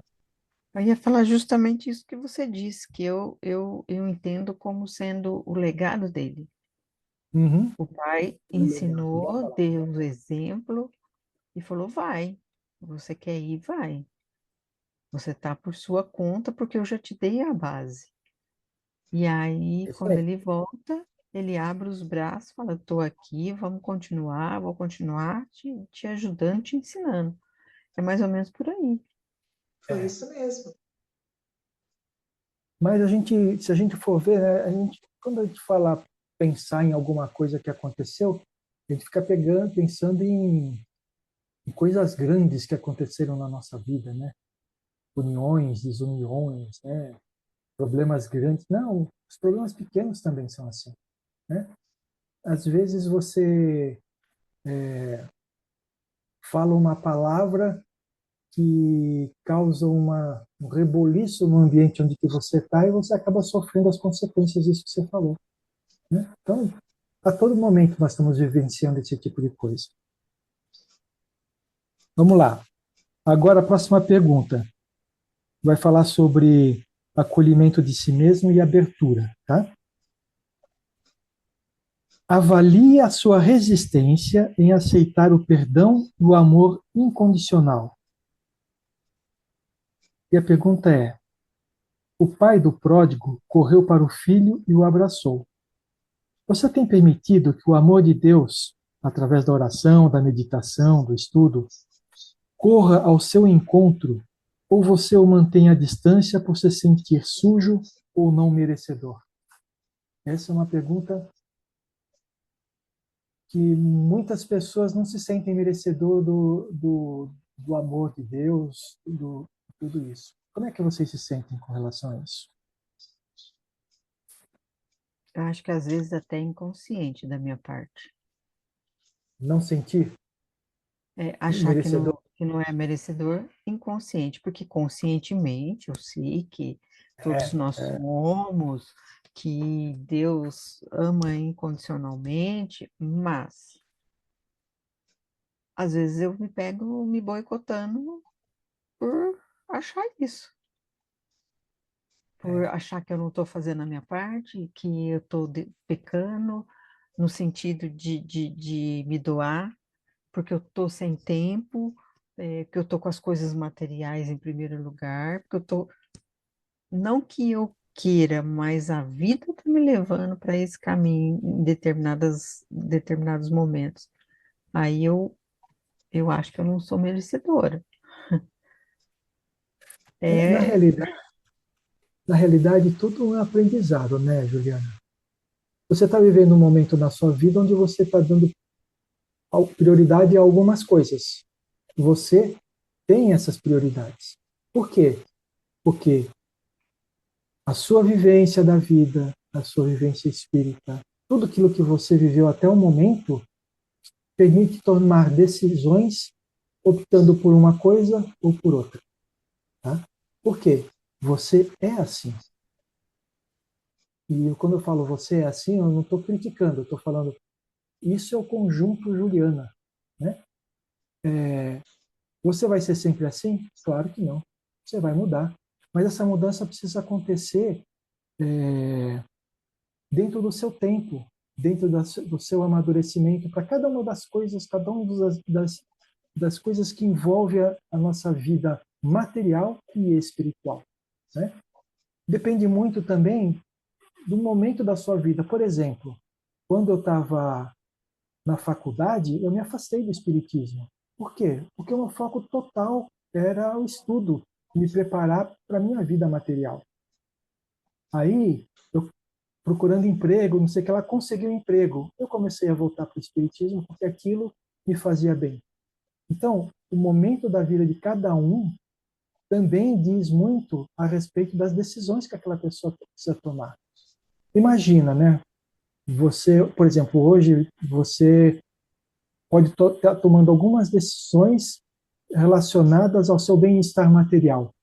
Eu ia falar justamente isso que você disse, que eu entendo como sendo o legado dele. Uhum. O pai Legal, boa ensinou, palavra. deu o exemplo e falou: vai, você quer ir, vai. Você tá por sua conta, porque eu já te dei a base. E aí, É isso quando aí. ele volta, ele abre os braços, fala: estou aqui, vamos continuar, vou continuar te ajudando, te ensinando. É mais ou menos por aí. Foi É. isso mesmo. Mas se a gente for ver, né, quando a gente fala pensar em alguma coisa que aconteceu, a gente fica pensando em coisas grandes que aconteceram na nossa vida, né? Uniões, desuniões, né? Problemas grandes. Não, os problemas pequenos também são assim, né? Às vezes você fala uma palavra que causa um reboliço no ambiente onde que você está e você acaba sofrendo as consequências disso que você falou, né? Então, a todo momento nós estamos vivenciando esse tipo de coisa. Vamos lá. Agora a próxima pergunta vai falar sobre acolhimento de si mesmo e abertura, tá? Avalie a sua resistência em aceitar o perdão e o amor incondicional. E a pergunta é: o pai do pródigo correu para o filho e o abraçou. Você tem permitido que o amor de Deus, através da oração, da meditação, do estudo, corra ao seu encontro, ou você o mantém à distância por se sentir sujo ou não merecedor? Essa é uma pergunta que muitas pessoas não se sentem merecedor do amor de Deus, tudo isso. Como é que vocês se sentem com relação a isso? Eu acho que às vezes até é inconsciente da minha parte. Não sentir Achar merecedor? que não é merecedor, inconsciente, porque conscientemente eu sei que todos nós somos, que Deus ama incondicionalmente, mas às vezes eu me pego me boicotando por achar isso, por É, achar que eu não estou fazendo a minha parte, que eu estou pecando, no sentido de me doar, porque eu estou sem tempo, que eu estou com as coisas materiais em primeiro lugar, porque eu estou. Não que eu queira, mas a vida está me levando para esse caminho em determinados momentos. Aí eu acho que eu não sou merecedora. é, na É, realidade, na realidade, tudo é um aprendizado, né, Juliana? Você está vivendo um momento na sua vida onde você está dando prioridade a algumas coisas. Você tem essas prioridades. Por quê? Porque a sua vivência da vida, a sua vivência espírita, tudo aquilo que você viveu até o momento, permite tomar decisões optando por uma coisa ou por outra. Tá? Por quê? Você é assim. E quando eu falo você é assim, eu não estou criticando, eu estou falando, isso é o conjunto Juliana. Né? Você vai ser sempre assim? Claro que não. Você vai mudar. Mas essa mudança precisa acontecer dentro do seu tempo, dentro do seu amadurecimento, para cada uma das coisas, cada uma das coisas que envolve a nossa vida material e espiritual. Né? Depende muito também do momento da sua vida. Por exemplo, quando eu estava na faculdade, eu me afastei do espiritismo. Por quê? Porque o meu foco total era o estudo, me preparar para a minha vida material. Aí, eu procurando emprego, não sei o que, ela conseguiu um emprego. Eu comecei a voltar para o espiritismo porque aquilo me fazia bem. Então, o momento da vida de cada um também diz muito a respeito das decisões que aquela pessoa precisa tomar. Imagina, né? Você, por exemplo, hoje você pode estar tomando algumas decisões relacionadas ao seu bem-estar material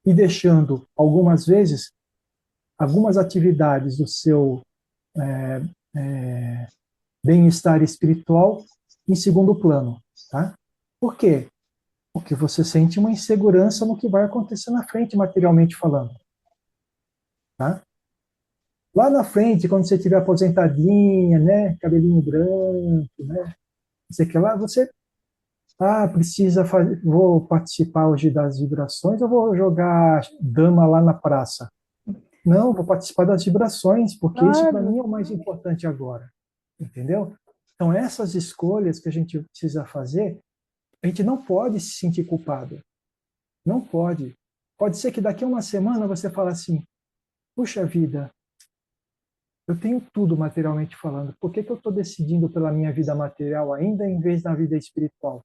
e deixando algumas vezes algumas atividades do seu bem-estar espiritual em segundo plano, tá? Por quê? Porque você sente uma insegurança no que vai acontecer na frente, materialmente falando, tá? Lá na frente, quando você estiver aposentadinha, né, cabelinho branco, né, não sei o que lá, você precisa fazer, vou participar hoje das vibrações, eu vou jogar dama lá na praça. Não, vou participar das vibrações, porque isso para Claro. mim é o mais importante agora. Entendeu? Então, essas escolhas que a gente precisa fazer, a gente não pode se sentir culpado. Não pode. Pode ser que daqui a uma semana você fale assim, puxa vida, eu tenho tudo materialmente falando, por que eu estou decidindo pela minha vida material ainda em vez da vida espiritual?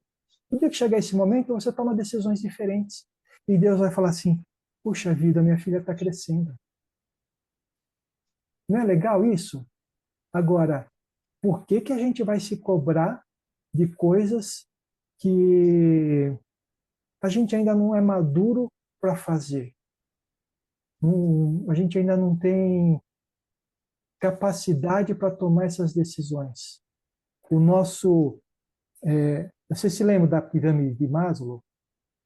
No dia que chegar esse momento, você toma decisões diferentes. E Deus vai falar assim, puxa vida, minha filha está crescendo. Não é legal isso? Agora, por que a gente vai se cobrar de coisas que a gente ainda não é maduro para fazer? A gente ainda não tem capacidade para tomar essas decisões. O nosso, você se lembra da pirâmide de Maslow?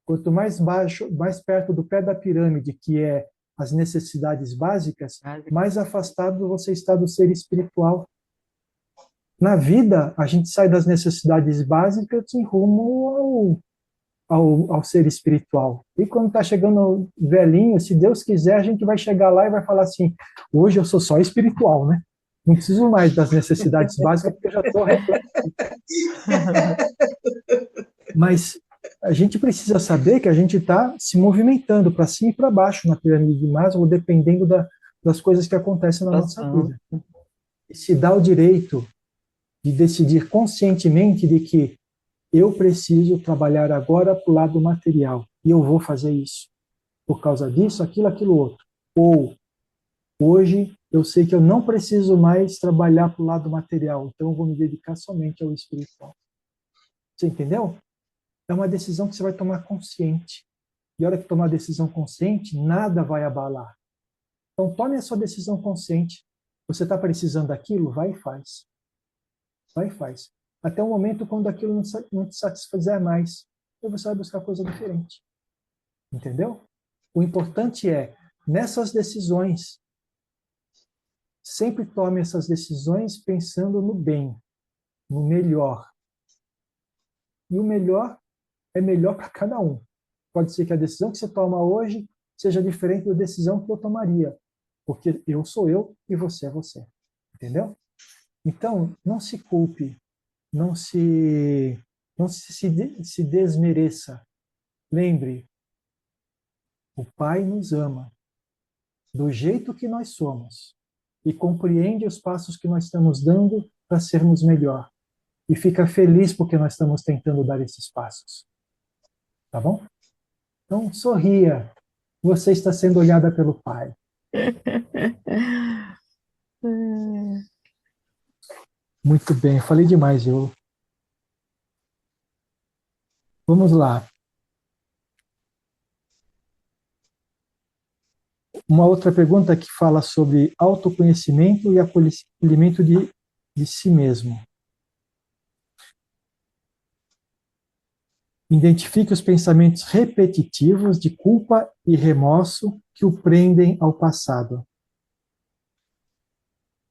Quanto mais baixo, mais perto do pé da pirâmide, que é as necessidades básicas, mais afastado você está do ser espiritual. Na vida, a gente sai das necessidades básicas em rumo ao ser espiritual. E quando está chegando velhinho, se Deus quiser, a gente vai chegar lá e vai falar assim: hoje eu sou só espiritual, né? Não preciso mais das necessidades básicas, porque eu já estou repleto. Mas a gente precisa saber que a gente está se movimentando para cima e para baixo na pirâmide de Maslow, dependendo das coisas que acontecem na nossa vida. E se dá o direito de decidir conscientemente de que eu preciso trabalhar agora para o lado material e eu vou fazer isso por causa disso, aquilo, outro. Ou hoje eu sei que eu não preciso mais trabalhar para o lado material, então eu vou me dedicar somente ao espiritual. Você entendeu? É uma decisão que você vai tomar consciente. E a hora que tomar a decisão consciente, nada vai abalar. Então tome a sua decisão consciente. Você está precisando daquilo? Vai e faz. Vai e faz. Até o momento quando aquilo não te satisfizer mais, aí você vai buscar coisa diferente. Entendeu? O importante é, nessas decisões, sempre tome essas decisões pensando no bem, no melhor. E o melhor é melhor para cada um. Pode ser que a decisão que você toma hoje seja diferente da decisão que eu tomaria, porque eu sou eu e você é você. Entendeu? Então, não se culpe, não se desmereça. Lembre, o Pai nos ama do jeito que nós somos e compreende os passos que nós estamos dando para sermos melhor. E fica feliz porque nós estamos tentando dar esses passos. Tá bom? Então, sorria. Você está sendo olhada pelo Pai. Muito bem, falei demais, viu? Vamos lá. Uma outra pergunta que fala sobre autoconhecimento e acolhimento de si mesmo. Identifique os pensamentos repetitivos de culpa e remorso que o prendem ao passado.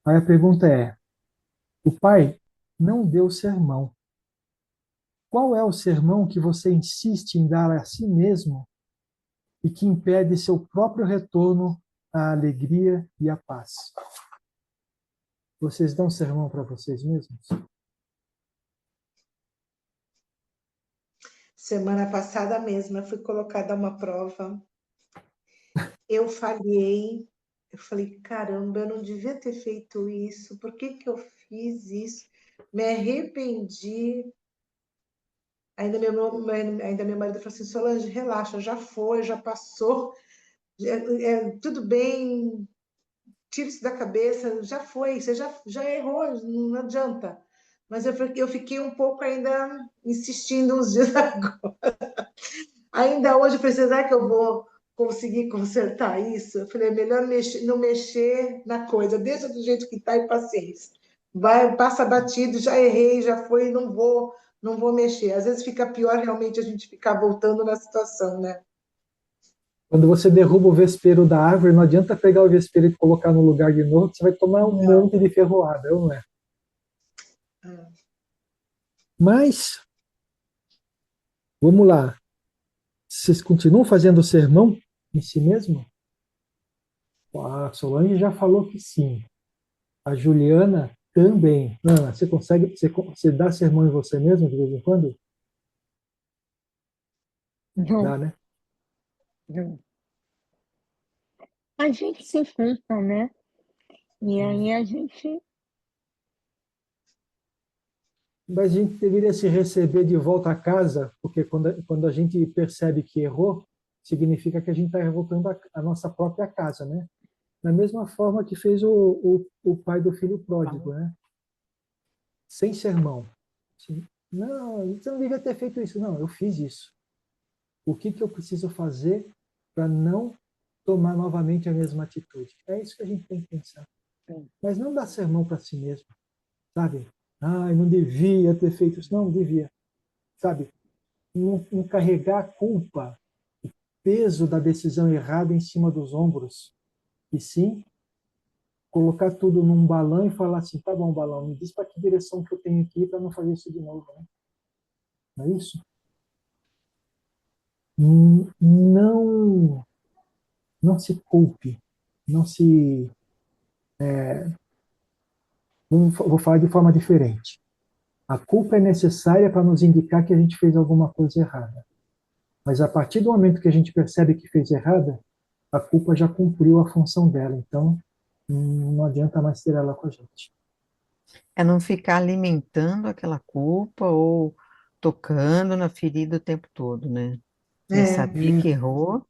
Aí a pergunta é: o pai não deu sermão. Qual é o sermão que você insiste em dar a si mesmo e que impede seu próprio retorno à alegria e à paz? Vocês dão sermão para vocês mesmos? Semana passada mesmo, eu fui colocada a uma prova. Eu falhei. Eu falei, caramba, eu não devia ter feito isso. Por que que eu fiz isso? Me arrependi. Ainda meu marido falou assim, Solange, relaxa, já foi, já passou. Tudo bem, tira isso da cabeça, já foi, você já errou, não adianta. Mas eu fiquei um pouco ainda insistindo uns dias agora. Ainda hoje eu falei, será que eu vou conseguir consertar isso? Eu falei, é melhor não mexer na coisa, deixa do jeito que está e paciência. Vai, passa batido, já errei, já foi, não vou mexer. Às vezes fica pior realmente a gente ficar voltando na situação, né? Quando você derruba o vespeiro da árvore, não adianta pegar o vespeiro e colocar no lugar de novo, você vai tomar um monte de ferroada, não é? Mas, vamos lá. Vocês continuam fazendo sermão em si mesmo? A Solange já falou que sim. A Juliana também. Ana, você dá sermão em você mesmo de vez em quando? Não, Dá, né? não. A gente se junta, né? E aí a gente. Mas a gente deveria se receber de volta a casa, porque quando a gente percebe que errou, significa que a gente está revoltando a nossa própria casa, né? Da mesma forma que fez o pai do filho pródigo, né? Sem sermão. Não, você não devia ter feito isso. Não, eu fiz isso. O que eu preciso fazer para não tomar novamente a mesma atitude? É isso que a gente tem que pensar. Mas não dar sermão para si mesmo, sabe? Ah, eu não devia ter feito isso. Não, devia. Sabe? Não carregar a culpa, o peso da decisão errada em cima dos ombros. E sim colocar tudo num balão e falar assim, tá bom, balão, me diz para que direção que eu tenho que ir para não fazer isso de novo, né? Não é isso? Não, não se culpe, não se... Vou falar de forma diferente. A culpa é necessária para nos indicar que a gente fez alguma coisa errada. Mas a partir do momento que a gente percebe que fez errada, a culpa já cumpriu a função dela. Então, não adianta mais ter ela com a gente. É não ficar alimentando aquela culpa ou tocando na ferida o tempo todo, né? É saber que errou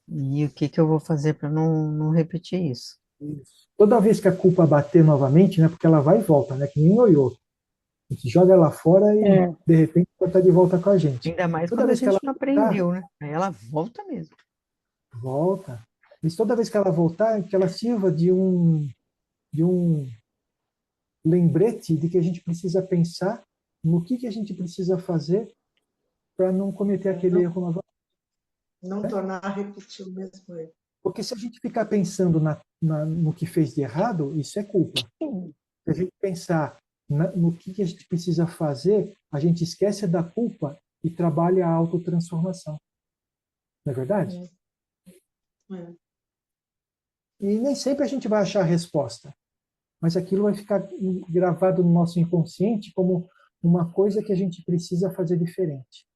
e o que que eu vou fazer para não repetir isso. Isso. Toda vez que a culpa bater novamente, né, porque ela vai e volta, né, que nem ioiô. A gente joga ela fora e, É, de repente, ela está de volta com a gente. Ainda mais Toda quando a vez que ela gente não voltar, aprendeu, né? Aí ela volta mesmo. volta. Mas toda vez que ela voltar, que ela sirva de um lembrete de que a gente precisa pensar no que a gente precisa fazer para não cometer aquele erro novamente. Não tornar a repetir o mesmo erro. Porque se a gente ficar pensando no que fez de errado, isso é culpa. sim, Se a gente pensar no que a gente precisa fazer, a gente esquece da culpa e trabalha a autotransformação. Não é verdade? É. E nem sempre a gente vai achar a resposta, mas aquilo vai ficar gravado no nosso inconsciente como uma coisa que a gente precisa fazer diferente.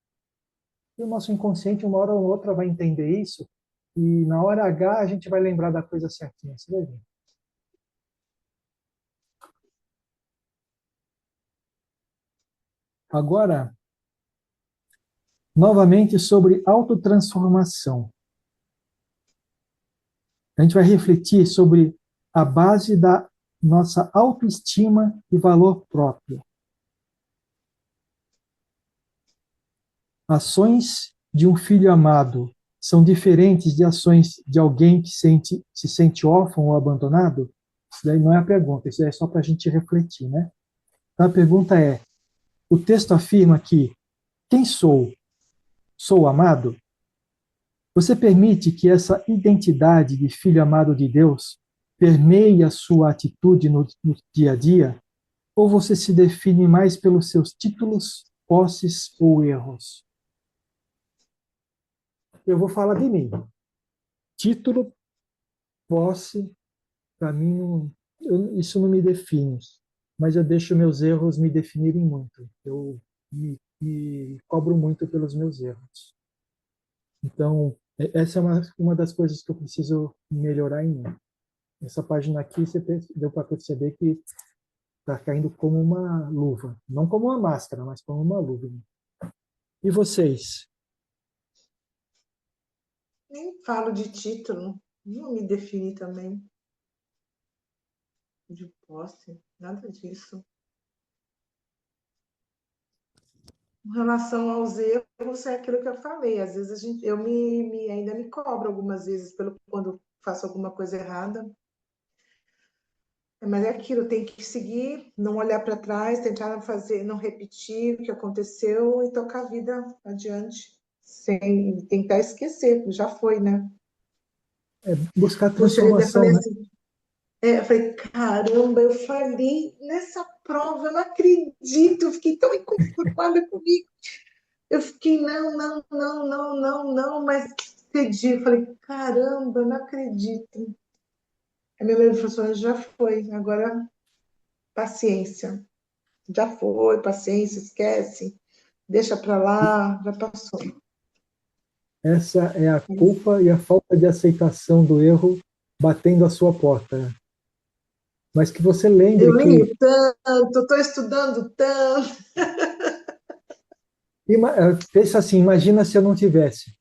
E o nosso inconsciente, uma hora ou outra, vai entender isso, e na hora H a gente vai lembrar da coisa certinha. Você vai ver. Agora, novamente sobre autotransformação. A gente vai refletir sobre a base da nossa autoestima e valor próprio. Ações de um filho amado são diferentes de ações de alguém que se sente órfão ou abandonado? Isso daí não é a pergunta, isso daí é só para a gente refletir, né? Então a pergunta é, o texto afirma que quem sou? Sou amado? Você permite que essa identidade de filho amado de Deus permeie a sua atitude no dia a dia? Ou você se define mais pelos seus títulos, posses ou erros? Eu vou falar de mim. Título, posse, para mim, isso não me define. Mas eu deixo meus erros me definirem muito. Eu me cobro muito pelos meus erros. Então, essa é uma das coisas que eu preciso melhorar em mim. Essa página aqui, deu para perceber que está caindo como uma luva. Não como uma máscara, mas como uma luva. E vocês? Nem falo de título, não me defini também de posse, nada disso. Com relação aos erros, é aquilo que eu falei. Às vezes eu ainda me cobro algumas vezes quando faço alguma coisa errada. Mas é aquilo, tem que seguir, não olhar para trás, tentar não fazer, não repetir o que aconteceu e tocar a vida adiante, sem tentar esquecer, já foi, né? Buscar Puxa, eu ainda falei transformação, né? assim, eu falei, caramba, eu falei nessa prova, eu não acredito, eu fiquei tão inconformada comigo. Eu fiquei, não, não, não, não, não, não, mas cedi. Eu falei, caramba, eu não acredito. A minha mãe falou assim, já foi, agora paciência. Já foi, paciência, esquece, deixa pra lá, já passou. Essa é a culpa e a falta de aceitação do erro batendo a sua porta, né? Mas que você Eu lembre que li tanto, estou estudando tanto. pensa assim, imagina se eu não tivesse.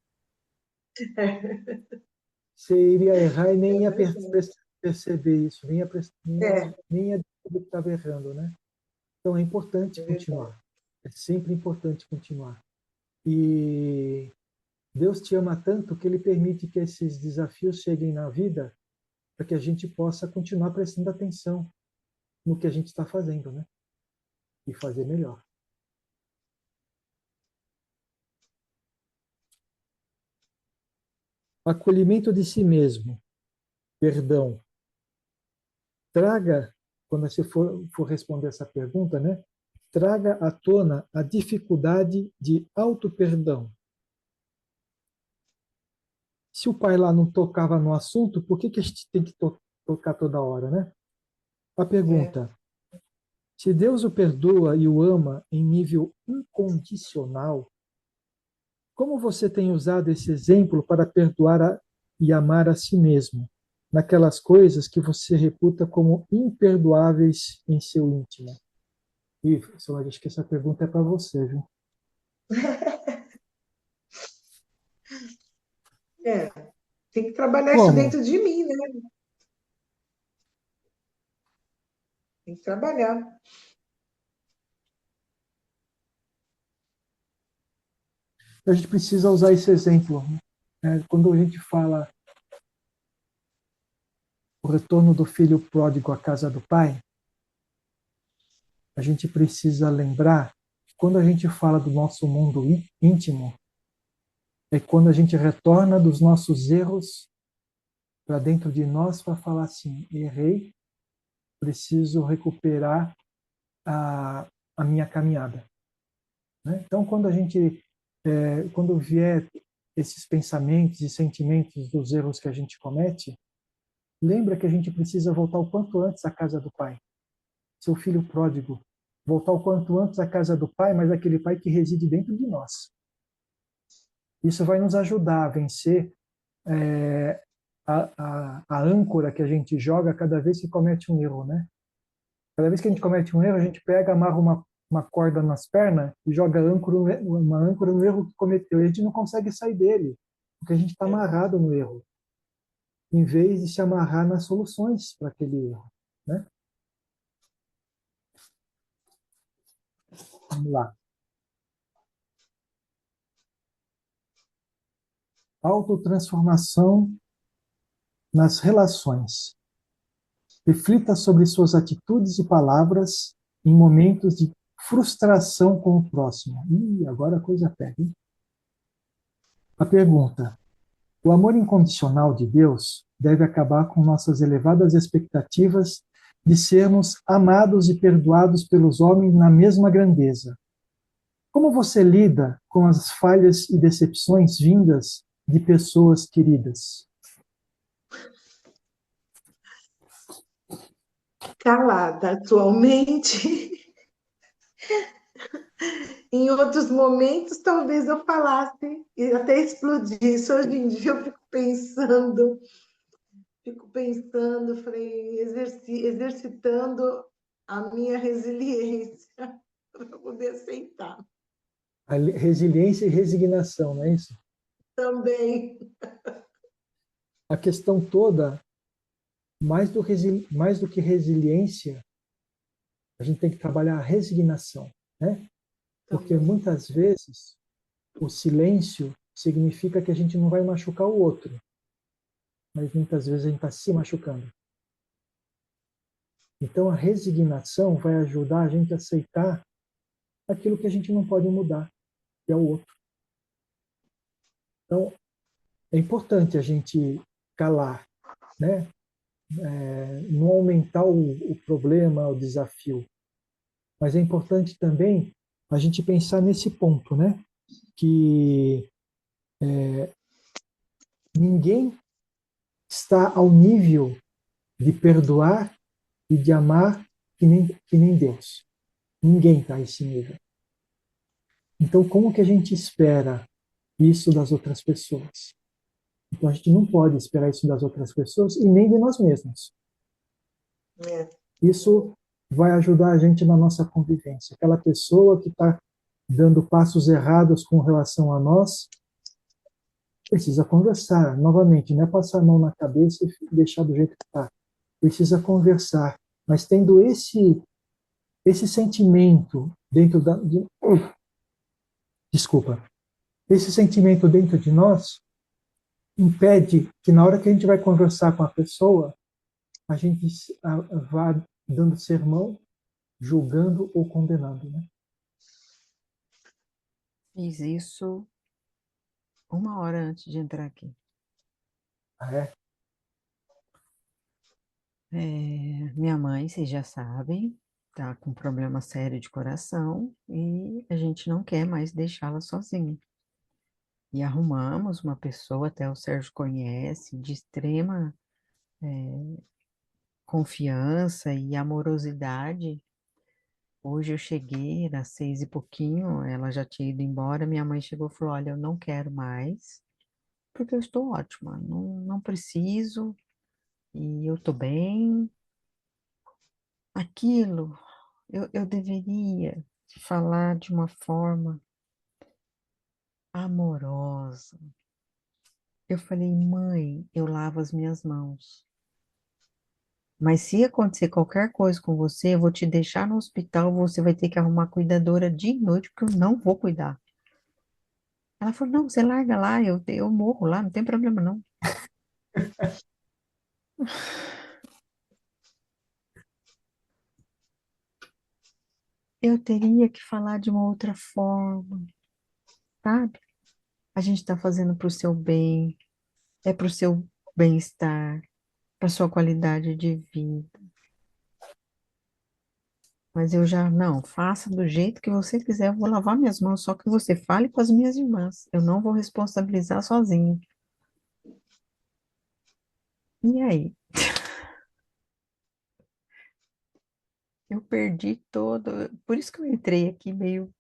Você iria errar e nem ia perceber isso, nem ia perceber que estava errando, né? Então é importante É verdade. continuar. É sempre importante continuar. E Deus te ama tanto que Ele permite que esses desafios cheguem na vida para que a gente possa continuar prestando atenção no que a gente está fazendo, né? E fazer melhor. Acolhimento de si mesmo, perdão. Traga, quando você for responder essa pergunta, né? Traga à tona a dificuldade de auto-perdão. Se o pai lá não tocava no assunto, por que a gente tem que tocar toda hora, né? A É. pergunta: se Deus o perdoa e o ama em nível incondicional, como você tem usado esse exemplo para perdoar e amar a si mesmo, naquelas coisas que você reputa como imperdoáveis em seu íntimo? E só acho que essa pergunta é para você, viu? É, tem que trabalhar isso Como? dentro de mim, né? Tem que trabalhar. A gente precisa usar esse exemplo, né? Quando a gente fala o retorno do filho pródigo à casa do pai, a gente precisa lembrar que quando a gente fala do nosso mundo íntimo, é quando a gente retorna dos nossos erros para dentro de nós para falar assim: errei, preciso recuperar a minha caminhada. Né? Então, quando vier esses pensamentos e sentimentos dos erros que a gente comete, lembra que a gente precisa voltar o quanto antes à casa do Pai. Seu filho pródigo, voltar o quanto antes à casa do Pai, mas aquele Pai que reside dentro de nós. Isso vai nos ajudar a vencer a âncora que a gente joga cada vez que comete um erro, né? Cada vez que a gente comete um erro, a gente pega, amarra uma corda nas pernas e joga uma âncora no erro que cometeu. E a gente não consegue sair dele, porque a gente está amarrado no erro, em vez de se amarrar nas soluções para aquele erro, né? Vamos lá. autotransformação nas relações. Reflita sobre suas atitudes e palavras em momentos de frustração com o próximo. Ih, agora a coisa pega, hein? A pergunta: o amor incondicional de Deus deve acabar com nossas elevadas expectativas de sermos amados e perdoados pelos homens na mesma grandeza. Como você lida com as falhas e decepções vindas de pessoas queridas? Calada atualmente. Em outros momentos, talvez eu falasse e até explodisse. Hoje em dia, eu falei, exercitando a minha resiliência para poder aceitar. A resiliência e resignação, não é isso? Também. A questão toda, mais do que resiliência, a gente tem que trabalhar a resignação, né? Porque muitas vezes o silêncio significa que a gente não vai machucar o outro, mas muitas vezes a gente está se machucando. Então a resignação vai ajudar a gente a aceitar aquilo que a gente não pode mudar, que é o outro. Então é importante a gente calar, né? Não aumentar o problema, o desafio. Mas é importante também a gente pensar nesse ponto, né? Que ninguém está ao nível de perdoar e de amar que nem Deus. Ninguém está a esse nível. Então, como que a gente espera isso das outras pessoas? Então, a gente não pode esperar isso das outras pessoas e nem de nós mesmos. Isso vai ajudar a gente na nossa convivência. Aquela pessoa que está dando passos errados com relação a nós, precisa conversar. Novamente, não é passar a mão na cabeça e deixar do jeito que está. Precisa conversar. Mas tendo esse sentimento dentro desculpa, esse sentimento dentro de nós impede que na hora que a gente vai conversar com a pessoa, a gente vá dando sermão, julgando ou condenando, né? Fiz isso 1 hora antes de entrar aqui. Ah, é? Minha mãe, vocês já sabem, tá com problema sério de coração e a gente não quer mais deixá-la sozinha. E arrumamos uma pessoa, até o Sérgio conhece, de extrema confiança e amorosidade. Hoje eu cheguei, era 6 e pouquinho, ela já tinha ido embora, minha mãe chegou e falou, olha, eu não quero mais, porque eu estou ótima, não preciso, e eu estou bem. Aquilo, eu deveria falar de uma forma amorosa. Eu falei, mãe, eu lavo as minhas mãos. Mas se acontecer qualquer coisa com você, eu vou te deixar no hospital, você vai ter que arrumar cuidadora de noite, porque eu não vou cuidar. Ela falou, não, você larga lá, eu morro lá, não tem problema não. Eu teria que falar de uma outra forma, sabe? A gente está fazendo para o seu bem, é para o seu bem-estar, para a sua qualidade de vida. Mas eu já, não, faça do jeito que você quiser, eu vou lavar minhas mãos, só que você fale com as minhas irmãs. Eu não vou responsabilizar sozinho. E aí? Eu perdi todo. Por isso que eu entrei aqui meio,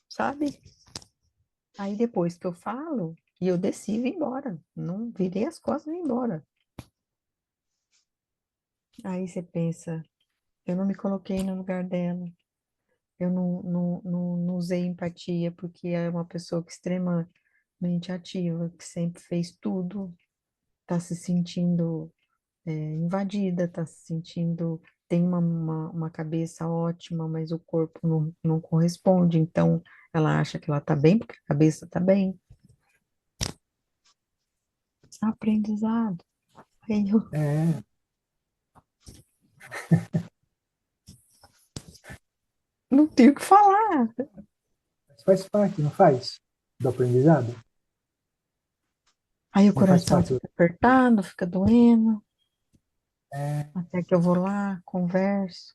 sabe? Aí depois que eu falo, e eu desci e vim embora. Não virei as costas e vim embora. Aí você pensa, eu não me coloquei no lugar dela. Eu não usei empatia, porque é uma pessoa que é extremamente ativa, que sempre fez tudo, está se sentindo invadida, está se sentindo, tem uma cabeça ótima, mas o corpo não corresponde, então ela acha que ela está bem porque a cabeça está bem. Aprendizado. Aí eu É, não tenho o que falar. faz parte, não faz? Do aprendizado? Aí o Não faz coração parte. fica apertado, fica doendo, É, até que eu vou lá, converso.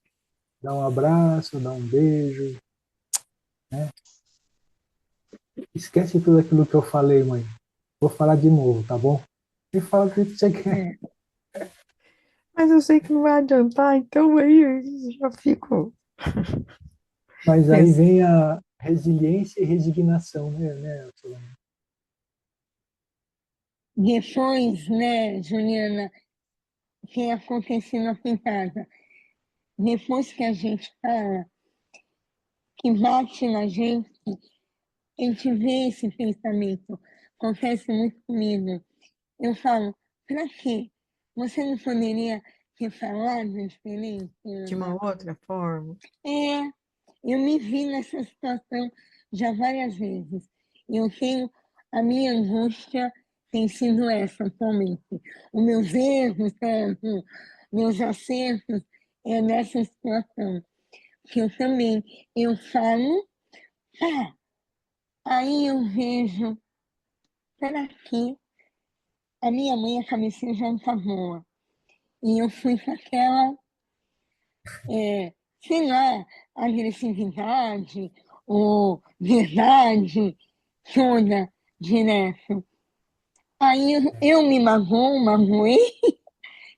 dá um abraço, dá um beijo, né? Esquece tudo aquilo que eu falei, mãe. Vou falar de novo, tá bom? E fala o que você quer. É, Mas eu sei que não vai adiantar, então aí eu já fico Mas aí pensando. vem a resiliência e resignação, né, Solane? depois, né, Juliana, que aconteceu aqui em casa, depois que a gente fala, que bate na gente vê esse pensamento, acontece muito comigo. Eu falo, pra quê? Você não poderia ter falado diferente, De uma Ana? outra forma. É, eu me vi nessa situação já várias vezes. Eu tenho, a minha angústia tem sido essa atualmente. Os meus erros, certo? Meus acertos, é nessa situação. Que eu também, eu falo, ah, aí eu vejo, será que a minha mãe, a cabecinha já não tá boa? E eu fui com aquela, sei lá, agressividade ou verdade toda direto. Aí eu me magoei,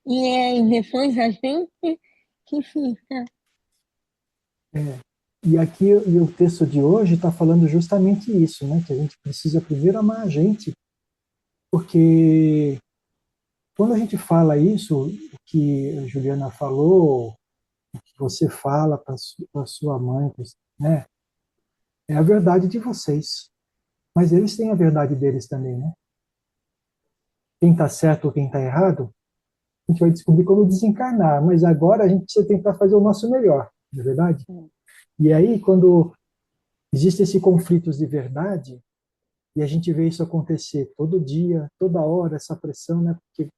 e depois a gente que fica. É. E aqui e o texto de hoje está falando justamente isso, né? Que a gente precisa primeiro amar a gente, porque quando a gente fala isso, o que a Juliana falou, o que você fala para a sua mãe, né? É a verdade de vocês. Mas eles têm a verdade deles também, né? Quem está certo ou quem está errado, a gente vai descobrir quando desencarnar. Mas agora a gente precisa tentar fazer o nosso melhor, não é verdade? E aí, quando existe esse conflitos de verdade, e a gente vê isso acontecer todo dia, toda hora, essa pressão, né? Porque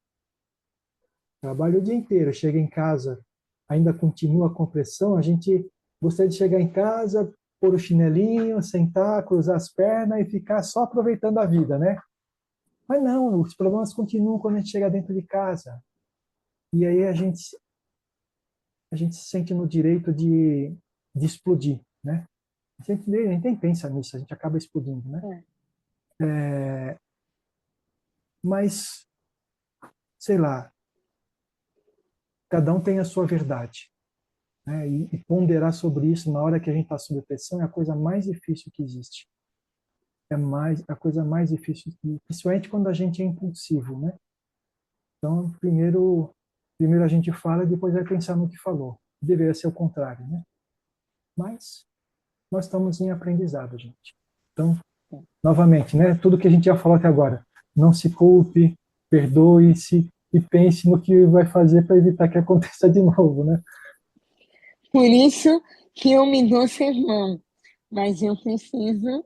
trabalha o dia inteiro, chega em casa, ainda continua com pressão, a gente gostaria de chegar em casa, pôr o chinelinho, sentar, cruzar as pernas e ficar só aproveitando a vida, né? Mas não, os problemas continuam quando a gente chega dentro de casa. E aí a gente se sente no direito de explodir, né? A gente nem pensa nisso, a gente acaba explodindo, né? Mas, sei lá, cada um tem a sua verdade, né? E ponderar sobre isso na hora que a gente está sob pressão é a coisa mais difícil que existe. É a coisa mais difícil, principalmente quando a gente é impulsivo, né? Então, primeiro a gente fala e depois vai pensar no que falou. Deveria ser o contrário, né? Mas nós estamos em aprendizado, gente. Então, novamente, né? Tudo que a gente já falou até agora. Não se culpe, perdoe-se e pense no que vai fazer para evitar que aconteça de novo, né? Por isso que eu me dou sermão, mas eu preciso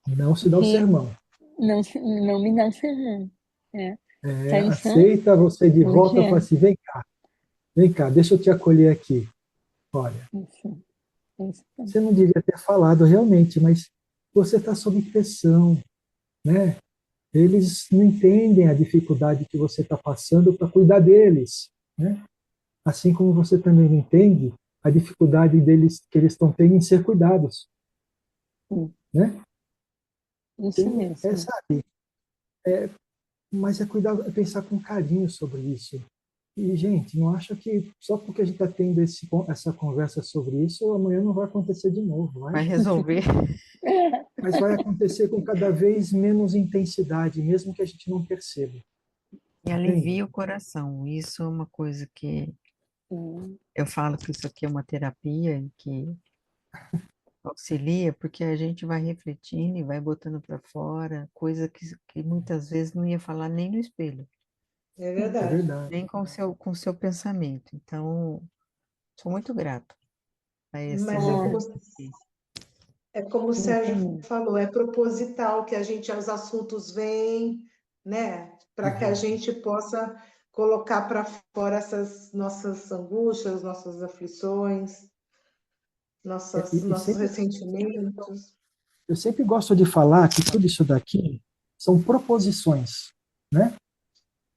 Não se dá o de sermão. não me dar sermão. É. É, Tá isso? aceita você de volta e fala Porque assim, vem cá, deixa eu te acolher aqui. Olha, isso, isso. você não devia ter falado realmente, mas você está sob pressão, né? Eles não entendem a dificuldade que você está passando para cuidar deles, né? Assim como você também não entende a dificuldade deles que eles estão tendo em ser cuidados, né? Isso mesmo. Sabe, mas é cuidar, é pensar com carinho sobre isso. E, gente, não acha que só porque a gente está tendo essa conversa sobre isso, amanhã não vai acontecer de novo, vai? Vai resolver. Mas vai acontecer com cada vez menos intensidade, mesmo que a gente não perceba. E Entende? alivia o coração. Isso é uma coisa que Hum, eu falo que isso aqui é uma terapia e que auxilia, porque a gente vai refletindo e vai botando para fora coisa que muitas vezes não ia falar nem no espelho, É É verdade. verdade. nem com o seu pensamento. Então, sou muito grata a esse Mas Olha, momento aqui. é como o eu Sérgio também. falou, é proposital que a gente, os assuntos vêm, né? Para que a Exato. gente possa colocar para fora essas nossas angústias, nossas aflições, E nossos sempre, ressentimentos. eu sempre gosto de falar que tudo isso daqui são proposições, né?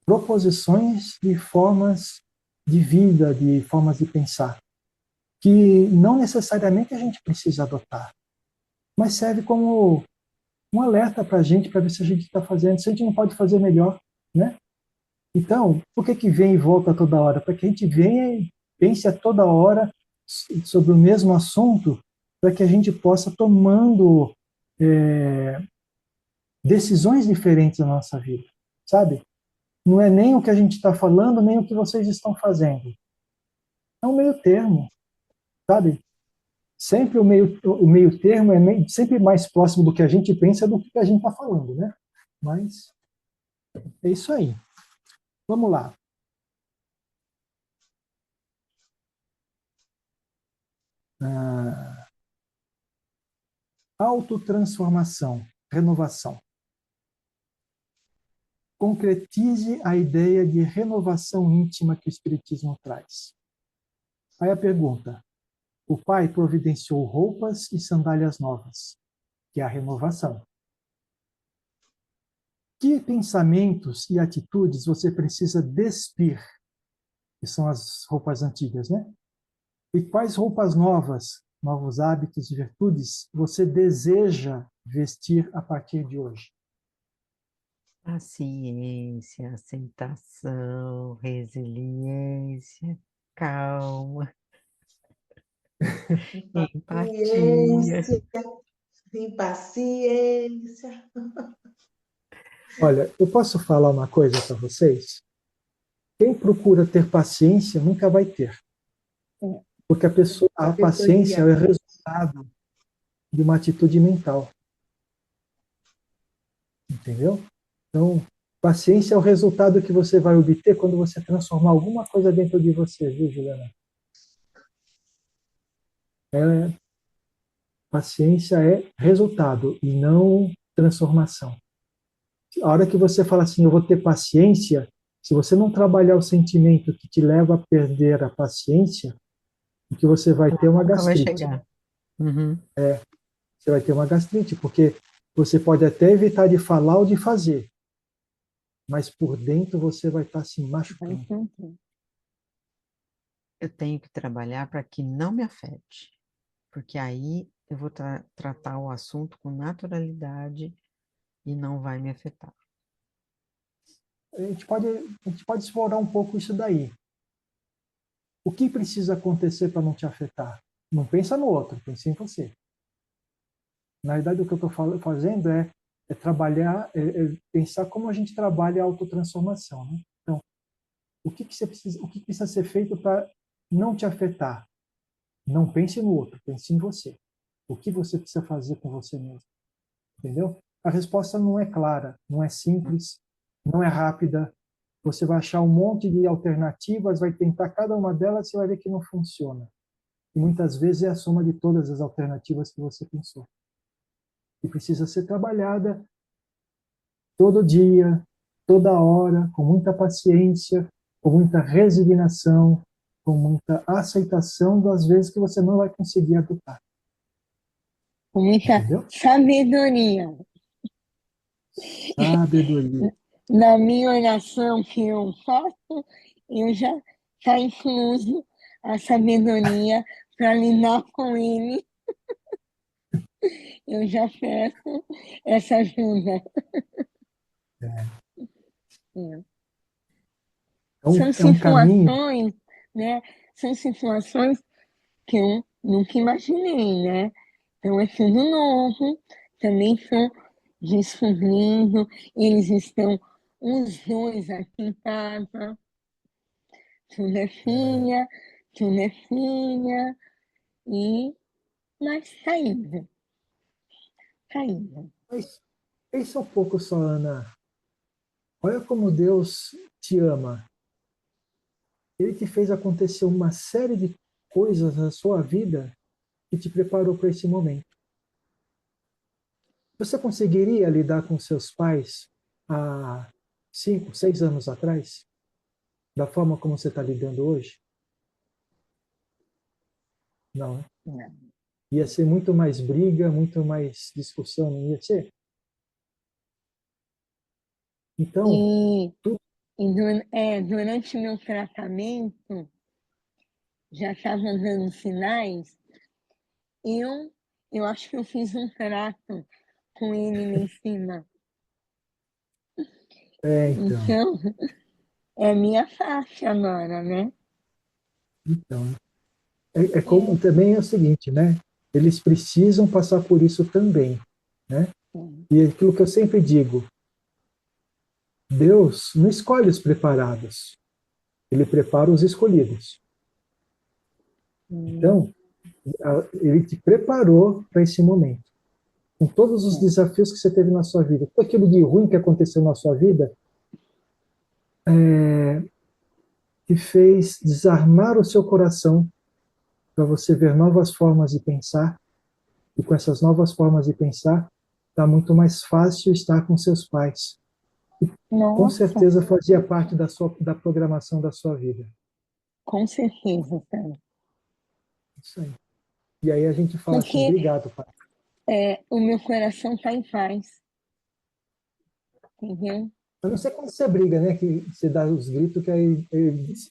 Proposições de formas de vida, de formas de pensar, que não necessariamente a gente precisa adotar, mas serve como um alerta para a gente, para ver se a gente está fazendo, se a gente não pode fazer melhor, né? Então, por que que vem e volta toda hora? Para que a gente venha e pense a toda hora sobre o mesmo assunto, para que a gente possa tomando decisões diferentes na nossa vida, sabe? Não é nem o que a gente está falando, nem o que vocês estão fazendo. É um meio termo, sabe? Sempre o meio termo é sempre mais próximo do que a gente pensa do que a gente está falando, né? Mas é isso aí. Vamos lá. Autotransformação, renovação. Concretize a ideia de renovação íntima que o Espiritismo traz. Aí a pergunta: o Pai providenciou roupas e sandálias novas, que é a renovação. Que pensamentos e atitudes você precisa despir, que são as roupas antigas, né? E quais roupas novas, novos hábitos e virtudes você deseja vestir a partir de hoje? Paciência, aceitação, resiliência, calma, empatia. Paciência, impaciência. Olha, eu posso falar uma coisa para vocês? Quem procura ter paciência nunca vai ter. Porque a paciência é o resultado de uma atitude mental. Entendeu? Então, paciência é o resultado que você vai obter quando você transformar alguma coisa dentro de você, viu, Juliana? Paciência é resultado e não transformação. A hora que você fala assim, eu vou ter paciência, se você não trabalhar o sentimento que te leva a perder a paciência, o que você vai ter é uma Nunca vai gastrite. chegar. Uhum. Você vai ter uma gastrite, porque você pode até evitar de falar ou de fazer, mas por dentro você vai estar se machucando. Eu tenho que trabalhar para que não me afete, porque aí eu vou tratar o assunto com naturalidade e não vai me afetar. A gente pode explorar um pouco isso daí. O que precisa acontecer para não te afetar? Não pensa no outro, pensa em você. Na verdade, o que eu estou fazendo é trabalhar, pensar como a gente trabalha a autotransformação. Né? Então, o que precisa ser feito para não te afetar? Não pense no outro, pense em você. O que você precisa fazer com você mesmo? Entendeu? A resposta não é clara, não é simples, não é rápida. Você vai achar um monte de alternativas, vai tentar cada uma delas e você vai ver que não funciona. E muitas vezes é a soma de todas as alternativas que você pensou. E precisa ser trabalhada todo dia, toda hora, com muita paciência, com muita resignação, com muita aceitação das vezes que você não vai conseguir adotar. Com muita Entendeu? sabedoria. Sabedoria. Na minha oração que eu faço, eu já está incluso a sabedoria para lidar com ele. Eu já peço essa ajuda. É. São É um caminho. situações, né? São situações que eu nunca imaginei, né? Então é tudo novo, também estou descobrindo, eles estão os dois aqui em casa, tudo é filha, tudo é filha, mas tá indo, tá indo. Mas pensa um pouco só, Ana. Olha como Deus te ama. Ele te fez acontecer uma série de coisas na sua vida que te preparou para esse momento. Você conseguiria lidar com seus pais há 5, 6 anos atrás, da forma como você está lidando hoje? Não, né? Não. Ia ser muito mais briga, muito mais discussão, não ia ser? Então, E, tudo durante meu tratamento, já estava dando sinais, eu acho que eu fiz um trato com ele lá em cima. então. Então, é minha faixa agora, né? Então, é como também é o seguinte, né? Eles precisam passar por isso também, né? E é aquilo que eu sempre digo, Deus não escolhe os preparados, Ele prepara os escolhidos. Então, Ele te preparou para esse momento. Com todos os desafios que você teve na sua vida, tudo aquilo de ruim que aconteceu na sua vida, que fez desarmar o seu coração para você ver novas formas de pensar, e com essas novas formas de pensar, está muito mais fácil estar com seus pais. Com Nossa, certeza fazia parte da programação da sua vida. com certeza, cara. Isso aí. E aí a gente fala assim, Porque obrigado, pai. o meu coração está em paz, entendeu? A não ser quando você briga, né? Que você dá os gritos que aí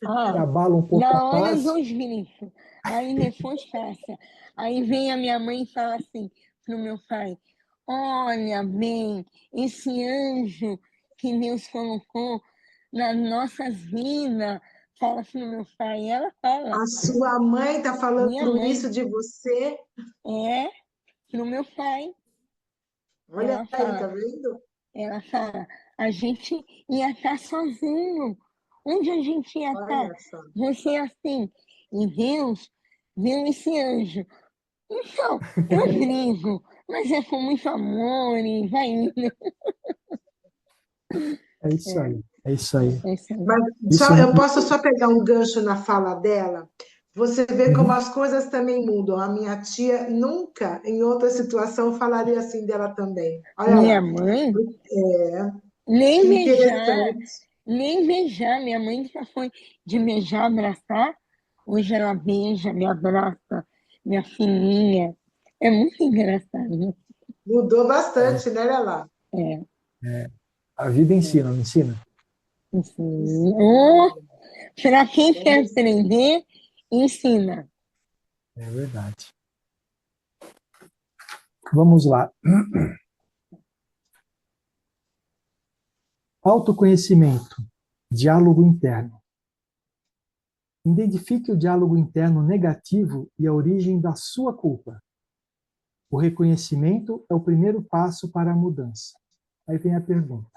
Ah, abala um pouco a na hora eu paz. dou os gritos, aí depois passa. Aí vem a minha mãe e fala assim pro meu pai: olha bem, esse anjo que Deus colocou nas nossas vidas, fala pro meu pai. Ela fala, A sua mãe está minha falando mãe, isso de você? é pro meu pai. Olha Ela aí, tá fala, vendo? ela fala, a gente ia estar sozinho. Onde a gente ia estar? Olha só. Você é assim. E Deus viu esse anjo. Então, eu brigo, mas é com muito amor e vai indo. É isso aí. É isso aí. É isso aí. Mas Isso. eu posso só pegar um gancho na fala dela? Você vê como Uhum. as coisas também mudam. A minha tia nunca, em outra situação, falaria assim dela também. Olha Minha lá. mãe, É, nem que beijar, interessante. nem beijar. Minha mãe já foi de beijar, abraçar. Hoje ela beija, me abraça, minha filhinha. É muito engraçado. Mudou É, bastante, né, Lala? É, a vida é. ensina, não ensina? Ensina. Oh, para quem quer Vamos. aprender, ensina. É verdade. Vamos lá. Autoconhecimento. Diálogo interno. Identifique o diálogo interno negativo e a origem da sua culpa. O reconhecimento é o primeiro passo para a mudança. Aí vem a pergunta.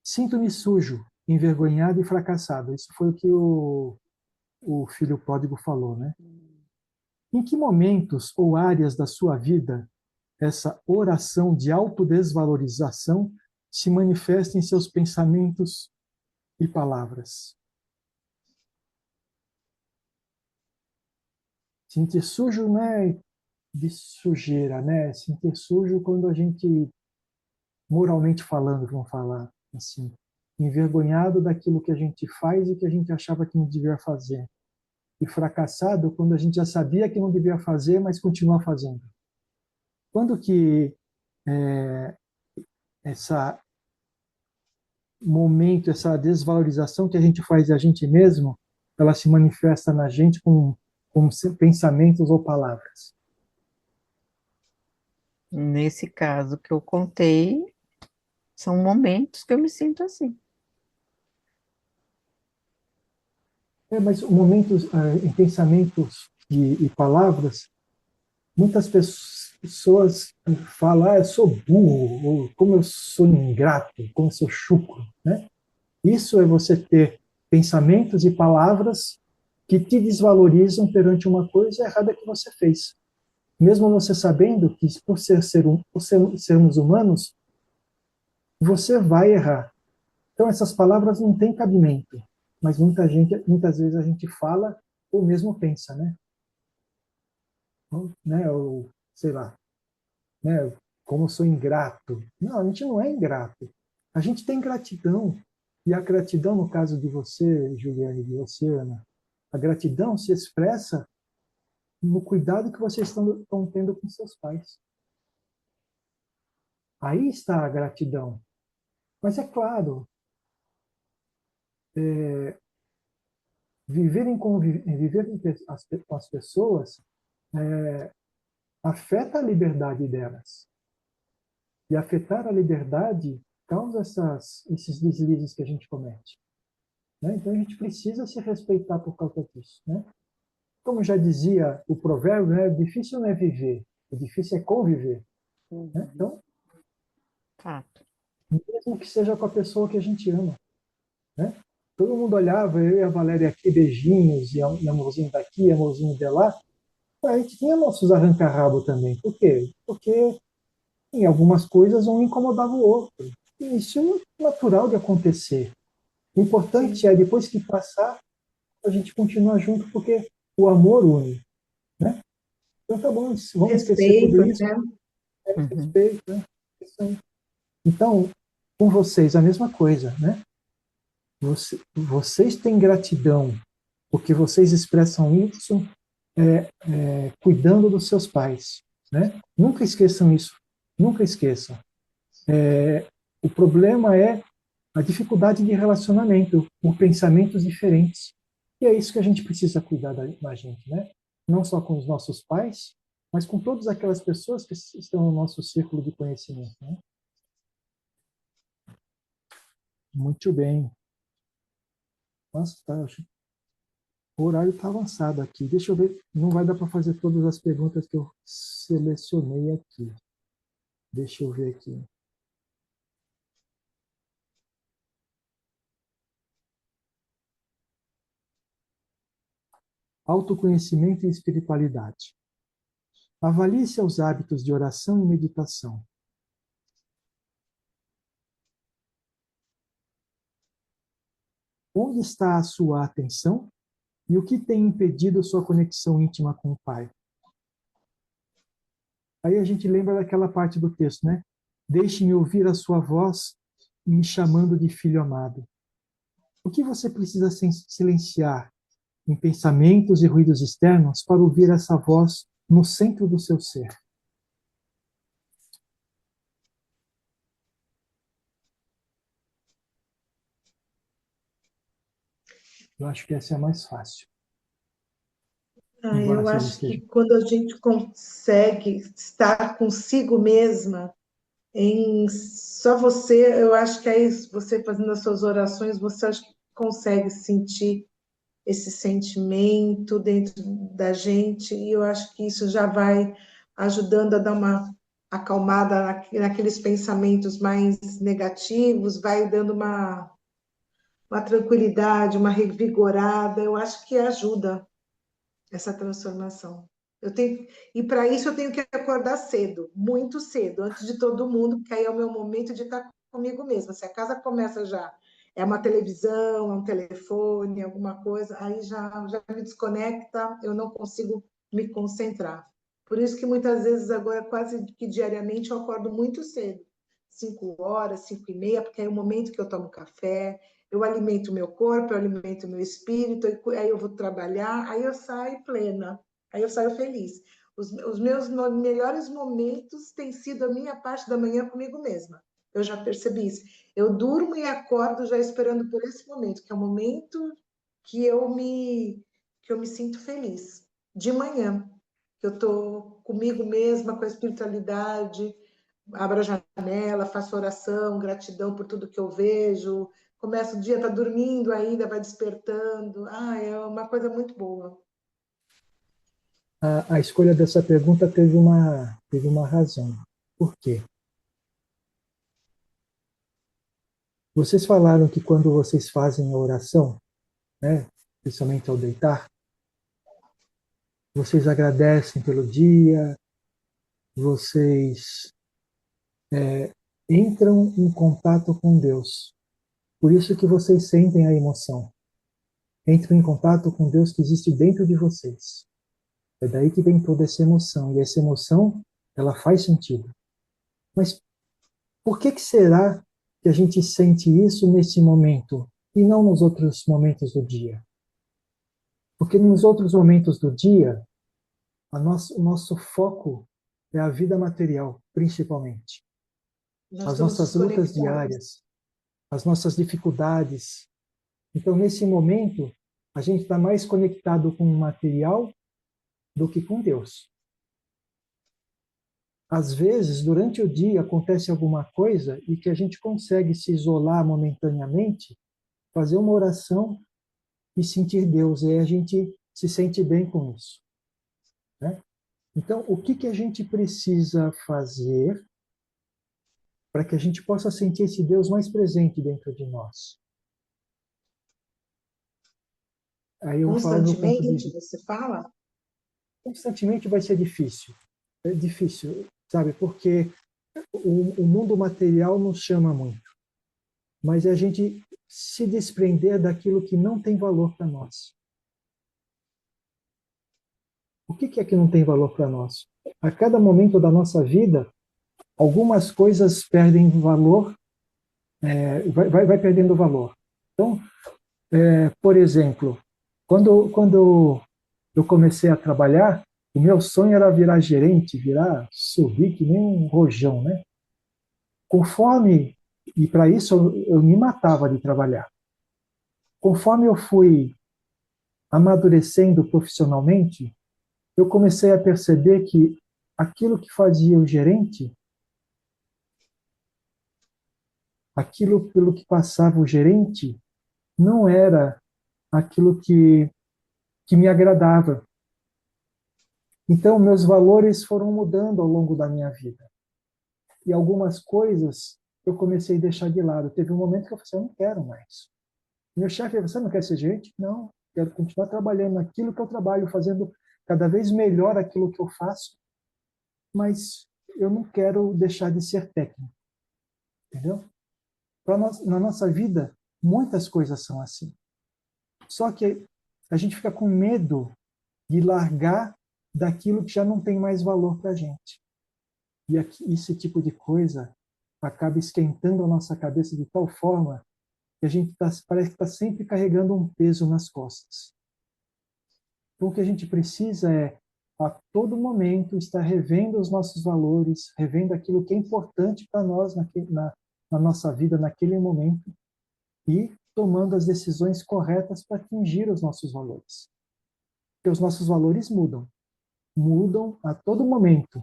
Sinto-me sujo, envergonhado e fracassado. Isso foi o que o filho pródigo falou, né? Em que momentos ou áreas da sua vida essa oração de autodesvalorização se manifesta em seus pensamentos e palavras? Sentir sujo não é de sujeira, né? Sentir sujo quando a gente, moralmente falando, vamos falar assim, envergonhado daquilo que a gente faz e que a gente achava que não devia fazer. E fracassado quando a gente já sabia que não devia fazer, mas continua fazendo. Quando que essa momento, essa desvalorização que a gente faz da gente mesmo, ela se manifesta na gente com pensamentos ou palavras? Nesse caso que eu contei, são momentos que eu me sinto assim. Mas momentos, em pensamentos e palavras, muitas pessoas falam, eu sou burro, ou como eu sou ingrato, como eu sou chucro, né? Isso é você ter pensamentos e palavras que te desvalorizam perante uma coisa errada que você fez. Mesmo você sabendo que por sermos humanos, você vai errar. Então essas palavras não têm cabimento, mas muitas vezes a gente fala ou mesmo pensa, né? Ou sei lá, né? Como eu sou ingrato. Não, a gente não é ingrato. A gente tem gratidão. E a gratidão, no caso de você, Juliane, e de você, Ana, a gratidão se expressa no cuidado que vocês estão tendo com seus pais. Aí está a gratidão. Mas é claro, viver com as pessoas afeta a liberdade delas. E afetar a liberdade causa esses deslizes que a gente comete. Né? Então a gente precisa se respeitar por causa disso. Né? Como já dizia o provérbio, né? Difícil não é viver, o difícil é conviver. Né? Então, Fato. mesmo que seja com a pessoa que a gente ama. Né? Todo mundo olhava, eu e a Valéria aqui, beijinhos, e amorzinho daqui, amorzinho de lá. A gente tinha nossos arranca-rabo também. Por quê? Porque em algumas coisas um incomodava o outro. E isso é natural de acontecer. O importante é, depois que passar, a gente continuar junto, porque o amor une. Né? Então tá bom, vamos esquecer tudo Respeito, isso. né? Respeito, né? Então, com vocês, a mesma coisa. Né? Vocês têm gratidão, porque vocês expressam isso cuidando dos seus pais. Né? Nunca esqueçam isso. Nunca esqueçam. O problema é a dificuldade de relacionamento por pensamentos diferentes. E é isso que a gente precisa cuidar da gente, né? Não só com os nossos pais, mas com todas aquelas pessoas que estão no nosso círculo de conhecimento. Né? Muito bem. Nossa, o horário está avançado aqui. Deixa eu ver. Não vai dar para fazer todas as perguntas que eu selecionei aqui. Deixa eu ver aqui. Autoconhecimento e espiritualidade. Avalie seus hábitos de oração e meditação. Onde está a sua atenção e o que tem impedido sua conexão íntima com o Pai? Aí a gente lembra daquela parte do texto, né? Deixe-me ouvir a sua voz me chamando de filho amado. O que você precisa silenciar em pensamentos e ruídos externos para ouvir essa voz no centro do seu ser? Eu acho que essa é a mais fácil. Eu acho que quando a gente consegue estar consigo mesma, só você, eu acho que é isso, você fazendo as suas orações, você acho que consegue sentir esse sentimento dentro da gente, e eu acho que isso já vai ajudando a dar uma acalmada naqueles pensamentos mais negativos, vai dando uma tranquilidade, uma revigorada, eu acho que ajuda essa transformação. E para isso eu tenho que acordar cedo, muito cedo, antes de todo mundo, porque aí é o meu momento de estar comigo mesma. Se a casa começa já, é uma televisão, é um telefone, alguma coisa, aí já me desconecta, eu não consigo me concentrar. Por isso que muitas vezes agora, quase que diariamente, eu acordo muito cedo, 5 horas, 5h30, porque é o momento que eu tomo café, eu alimento o meu corpo, eu alimento o meu espírito, aí eu vou trabalhar, aí eu saio plena, aí eu saio feliz. Os meus melhores momentos têm sido a minha parte da manhã comigo mesma. Eu já percebi isso. Eu durmo e acordo já esperando por esse momento, que é o momento que eu me sinto feliz. De manhã, que eu estou comigo mesma, com a espiritualidade, abro a janela, faço oração, gratidão por tudo que eu vejo, começa o dia, está dormindo ainda, vai despertando. É uma coisa muito boa. A escolha dessa pergunta teve uma razão. Por quê? Vocês falaram que quando vocês fazem a oração, né, principalmente ao deitar, vocês agradecem pelo dia, vocês entram em contato com Deus. Por isso que vocês sentem a emoção. Entram em contato com Deus que existe dentro de vocês. É daí que vem toda essa emoção. E essa emoção, ela faz sentido. Mas por que será que a gente sente isso nesse momento e não nos outros momentos do dia? Porque nos outros momentos do dia, o nosso foco é a vida material, principalmente. Nós As estamos nossas lutas desconectados. diárias, as nossas dificuldades. Então, nesse momento, a gente está mais conectado com o material do que com Deus. Às vezes, durante o dia, acontece alguma coisa e que a gente consegue se isolar momentaneamente, fazer uma oração e sentir Deus. E aí a gente se sente bem com isso, né? Então, o que a gente precisa fazer para que a gente possa sentir esse Deus mais presente dentro de nós? Aí eu vou falar do meu ponto de Constantemente, vista. você fala? Constantemente vai ser difícil. É difícil, sabe? Porque o mundo material nos chama muito. Mas é a gente se desprender daquilo que não tem valor para nós. O que é que não tem valor para nós? A cada momento da nossa vida, algumas coisas perdem valor, vai perdendo valor. Então, por exemplo, quando eu comecei a trabalhar, o meu sonho era virar gerente, subir que nem um rojão, né? Conforme, e para isso eu me matava de trabalhar. Conforme eu fui amadurecendo profissionalmente, eu comecei a perceber que aquilo que fazia o gerente, aquilo pelo que passava o gerente, não era aquilo que me agradava. Então, meus valores foram mudando ao longo da minha vida. E algumas coisas eu comecei a deixar de lado. Teve um momento que eu falei assim, eu não quero mais. Meu chefe falou, você não quer ser gerente? Não, quero continuar trabalhando naquilo que eu trabalho, fazendo cada vez melhor aquilo que eu faço, mas eu não quero deixar de ser técnico, entendeu? Na nossa vida, muitas coisas são assim. Só que a gente fica com medo de largar daquilo que já não tem mais valor para a gente. E esse tipo de coisa acaba esquentando a nossa cabeça de tal forma que a gente parece que está sempre carregando um peso nas costas. Então, o que a gente precisa é, a todo momento, estar revendo os nossos valores, revendo aquilo que é importante para nós na nossa vida, naquele momento, e tomando as decisões corretas para atingir os nossos valores. Porque os nossos valores mudam a todo momento.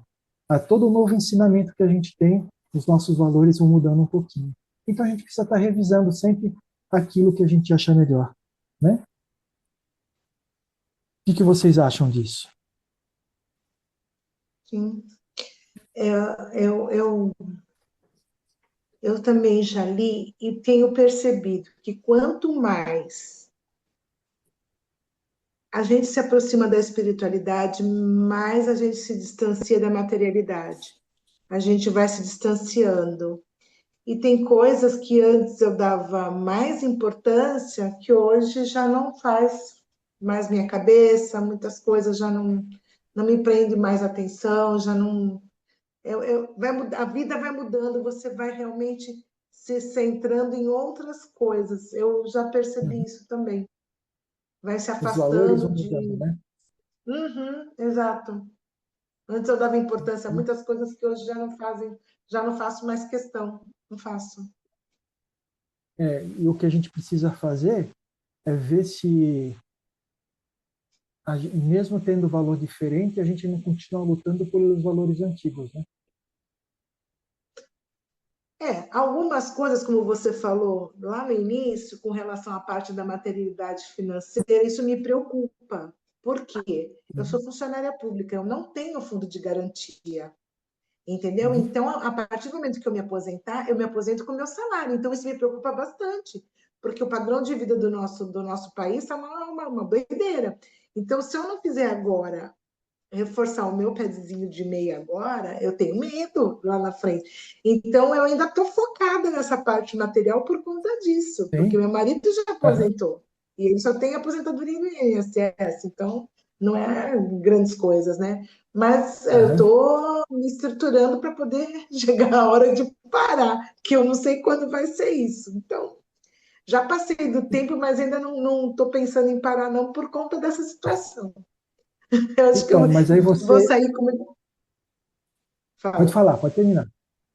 A todo novo ensinamento que a gente tem, os nossos valores vão mudando um pouquinho. Então a gente precisa estar revisando sempre aquilo que a gente acha melhor, né? O que vocês acham disso? Sim. Eu também já li e tenho percebido que quanto mais a gente se aproxima da espiritualidade, mais a gente se distancia da materialidade. A gente vai se distanciando. E tem coisas que antes eu dava mais importância que hoje já não faz mais minha cabeça, muitas coisas já não me prende mais atenção, já não. A vida vai mudando, você vai realmente se centrando em outras coisas. Eu já percebi Uhum. isso também. Vai se Os valores afastando vão mudando, de. né? Uhum, exato. Antes eu dava importância a muitas coisas que hoje já não faço mais questão. Não faço. E o que a gente precisa fazer é ver se, mesmo tendo valor diferente, a gente não continua lutando pelos valores antigos, né? Algumas coisas, como você falou lá no início, com relação à parte da materialidade financeira, isso me preocupa. Por quê? Eu sou funcionária pública, eu não tenho fundo de garantia, entendeu? Uhum. Então, a partir do momento que eu me aposentar, eu me aposento com o meu salário. Então, isso me preocupa bastante, porque o padrão de vida do nosso país está uma doideira. Então, se eu não fizer agora reforçar o meu pezinho de meia agora, eu tenho medo lá na frente. Então, eu ainda estou focada nessa parte material por conta disso, porque Sim. meu marido já Uhum. aposentou, e ele só tem aposentadoria no INSS, então não é grandes coisas, né? Mas eu Aham. estou me estruturando para poder chegar a hora de parar, que eu não sei quando vai ser isso. Então, já passei do tempo, mas ainda não estou pensando em parar, não, por conta dessa situação. Eu acho que eu Então, mas aí vou você sair como. pode Fala. falar, pode terminar.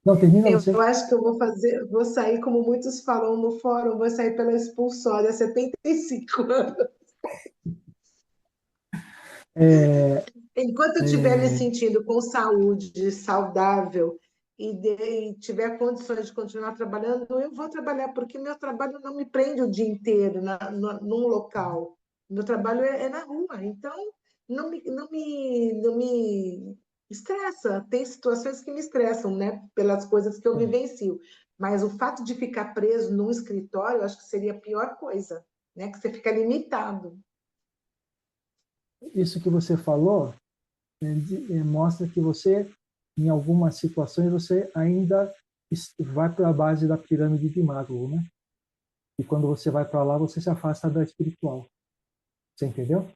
Não, termina Eu você. acho que eu vou fazer, vou sair, como muitos falam no fórum, vou sair pela expulsória, 75 anos. É, Enquanto eu estiver me é, sentindo com saúde, saudável e tiver condições de continuar trabalhando, eu vou trabalhar, porque meu trabalho não me prende o dia inteiro num local. Meu trabalho é na rua, então não me estressa. Tem situações que me estressam, né, pelas coisas que eu vivencio. Mas o fato de ficar preso num escritório, eu acho que seria a pior coisa, né, que você fica limitado. isso que você falou mostra que você, em algumas situações, você ainda vai para a base da pirâmide de Maslow, né? E quando você vai para lá, você se afasta da espiritual. Você entendeu?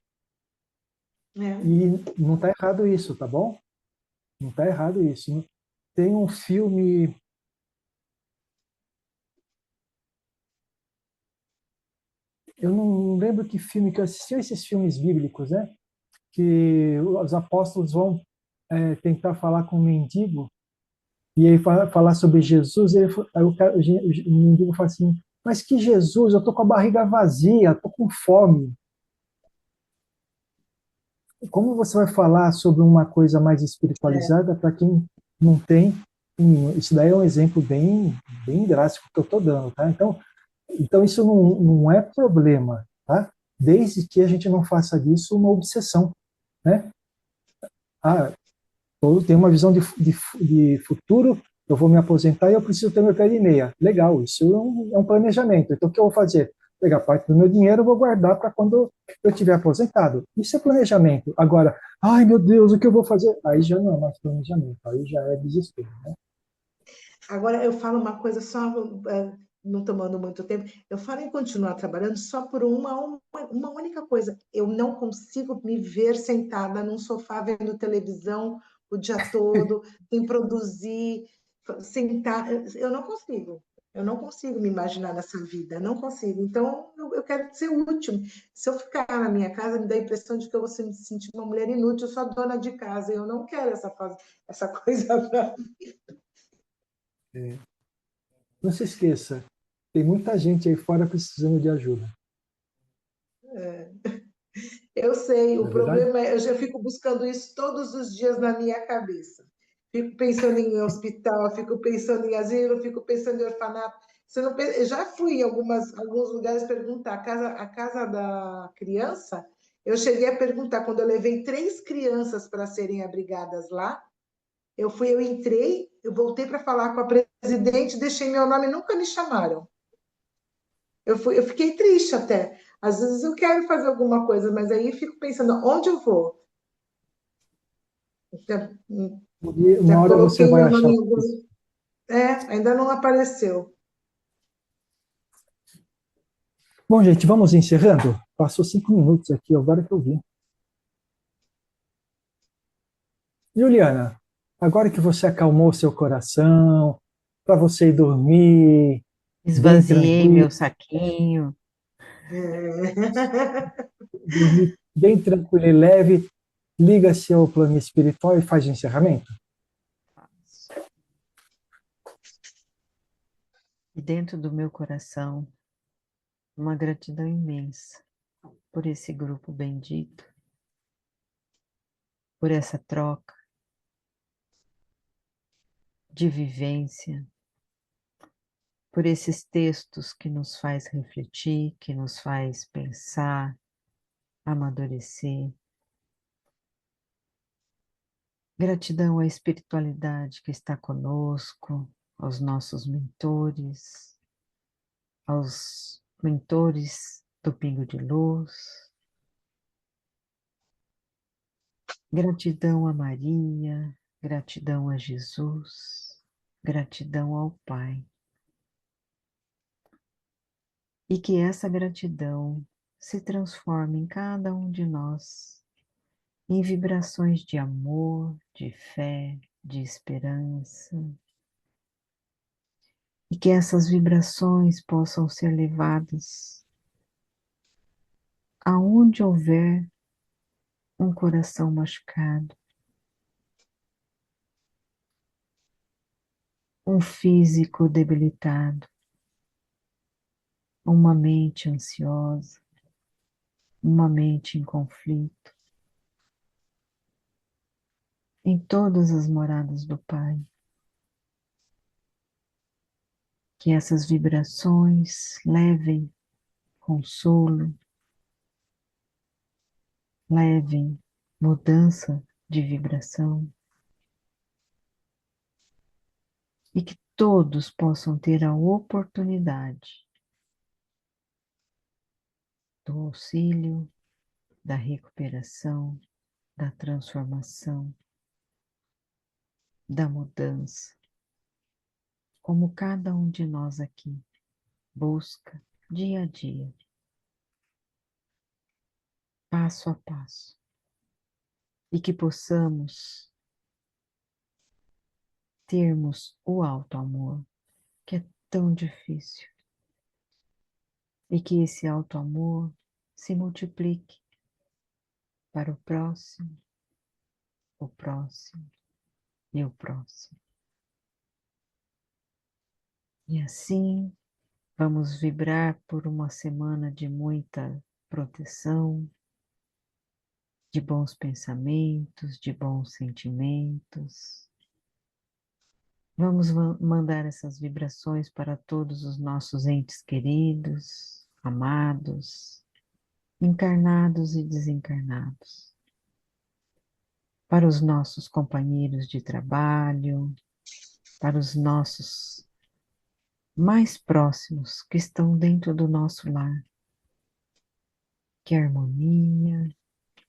Né? E não está errado isso, tá bom? Não está errado isso. Tem um filme, eu não lembro que filme que eu assisti, esses filmes bíblicos, né? Que os apóstolos vão tentar falar com o mendigo e aí falar sobre Jesus. Aí o mendigo fala assim: mas que Jesus? Eu tô com a barriga vazia, tô com fome. Como você vai falar sobre uma coisa mais espiritualizada para quem não tem nenhum? Isso daí é um exemplo bem drástico que eu estou dando, tá? Então isso não é problema, tá? Desde que a gente não faça disso uma obsessão, né? Ah, eu tenho uma visão de futuro, eu vou me aposentar e eu preciso ter meu pé de meia. Legal, isso é um planejamento. Então, o que eu vou fazer? Pegar parte do meu dinheiro e vou guardar para quando eu estiver aposentado. Isso é planejamento. Agora, ai meu Deus, o que eu vou fazer? Aí já não é mais planejamento, aí já é desespero, né? Agora, eu falo uma coisa só, não tomando muito tempo, eu falo em continuar trabalhando só por uma única coisa. Eu não consigo me ver sentada num sofá vendo televisão o dia todo, sem produzir, sentar. Eu não consigo. Eu não consigo me imaginar nessa vida, não consigo. Então, eu quero ser útil. Se eu ficar na minha casa, me dá a impressão de que eu vou me sentir uma mulher inútil, só dona de casa. Eu não quero essa coisa para É. Não se esqueça, tem muita gente aí fora precisando de ajuda, Eu sei, não o é verdade? problema é, eu já fico buscando isso todos os dias na minha cabeça. Fico pensando em hospital, fico pensando em asilo, fico pensando em orfanato. Você não, eu já fui em alguns lugares perguntar, a casa da criança, eu cheguei a perguntar, quando eu levei 3 crianças para serem abrigadas lá, eu entrei, eu voltei para falar com a presidente, deixei meu nome, nunca me chamaram. Eu fiquei triste até. Às vezes eu quero fazer alguma coisa, mas aí fico pensando, onde eu vou? Já, E uma já hora você coloquei vai meu nome achar. em alguns. Ainda não apareceu. Bom, gente, vamos encerrando? Passou 5 minutos aqui, agora que eu vi. Juliana, agora que você acalmou seu coração, para você ir dormir bem Esvaziei tranquilo, meu saquinho. dormir bem tranquilo e leve, liga-se ao plano espiritual e faz o encerramento. E dentro do meu coração, uma gratidão imensa por esse grupo bendito, por essa troca de vivência, por esses textos que nos faz refletir, que nos faz pensar, amadurecer. Gratidão à espiritualidade que está conosco, aos nossos mentores, aos mentores do Pingo de Luz. Gratidão a Maria, gratidão a Jesus, gratidão ao Pai. E que essa gratidão se transforme em cada um de nós em vibrações de amor, de fé, de esperança, e que essas vibrações possam ser levadas aonde houver um coração machucado, um físico debilitado, uma mente ansiosa, uma mente em conflito, em todas as moradas do Pai. Que essas vibrações levem consolo, levem mudança de vibração e que todos possam ter a oportunidade do auxílio, da recuperação, da transformação, da mudança, como cada um de nós aqui busca dia a dia, passo a passo, e que possamos termos o alto amor, que é tão difícil, e que esse alto amor se multiplique para o próximo e o próximo. E assim vamos vibrar por uma semana de muita proteção, de bons pensamentos, de bons sentimentos. Vamos mandar essas vibrações para todos os nossos entes queridos, amados, encarnados e desencarnados, para os nossos companheiros de trabalho, para os nossos mais próximos que estão dentro do nosso lar. Que a harmonia,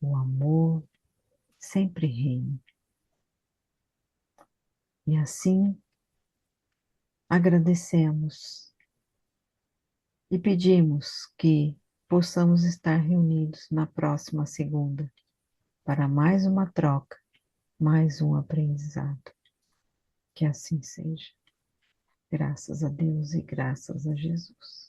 o amor sempre reine. E assim agradecemos e pedimos que possamos estar reunidos na próxima segunda para mais uma troca, mais um aprendizado. Que assim seja. Graças a Deus e graças a Jesus.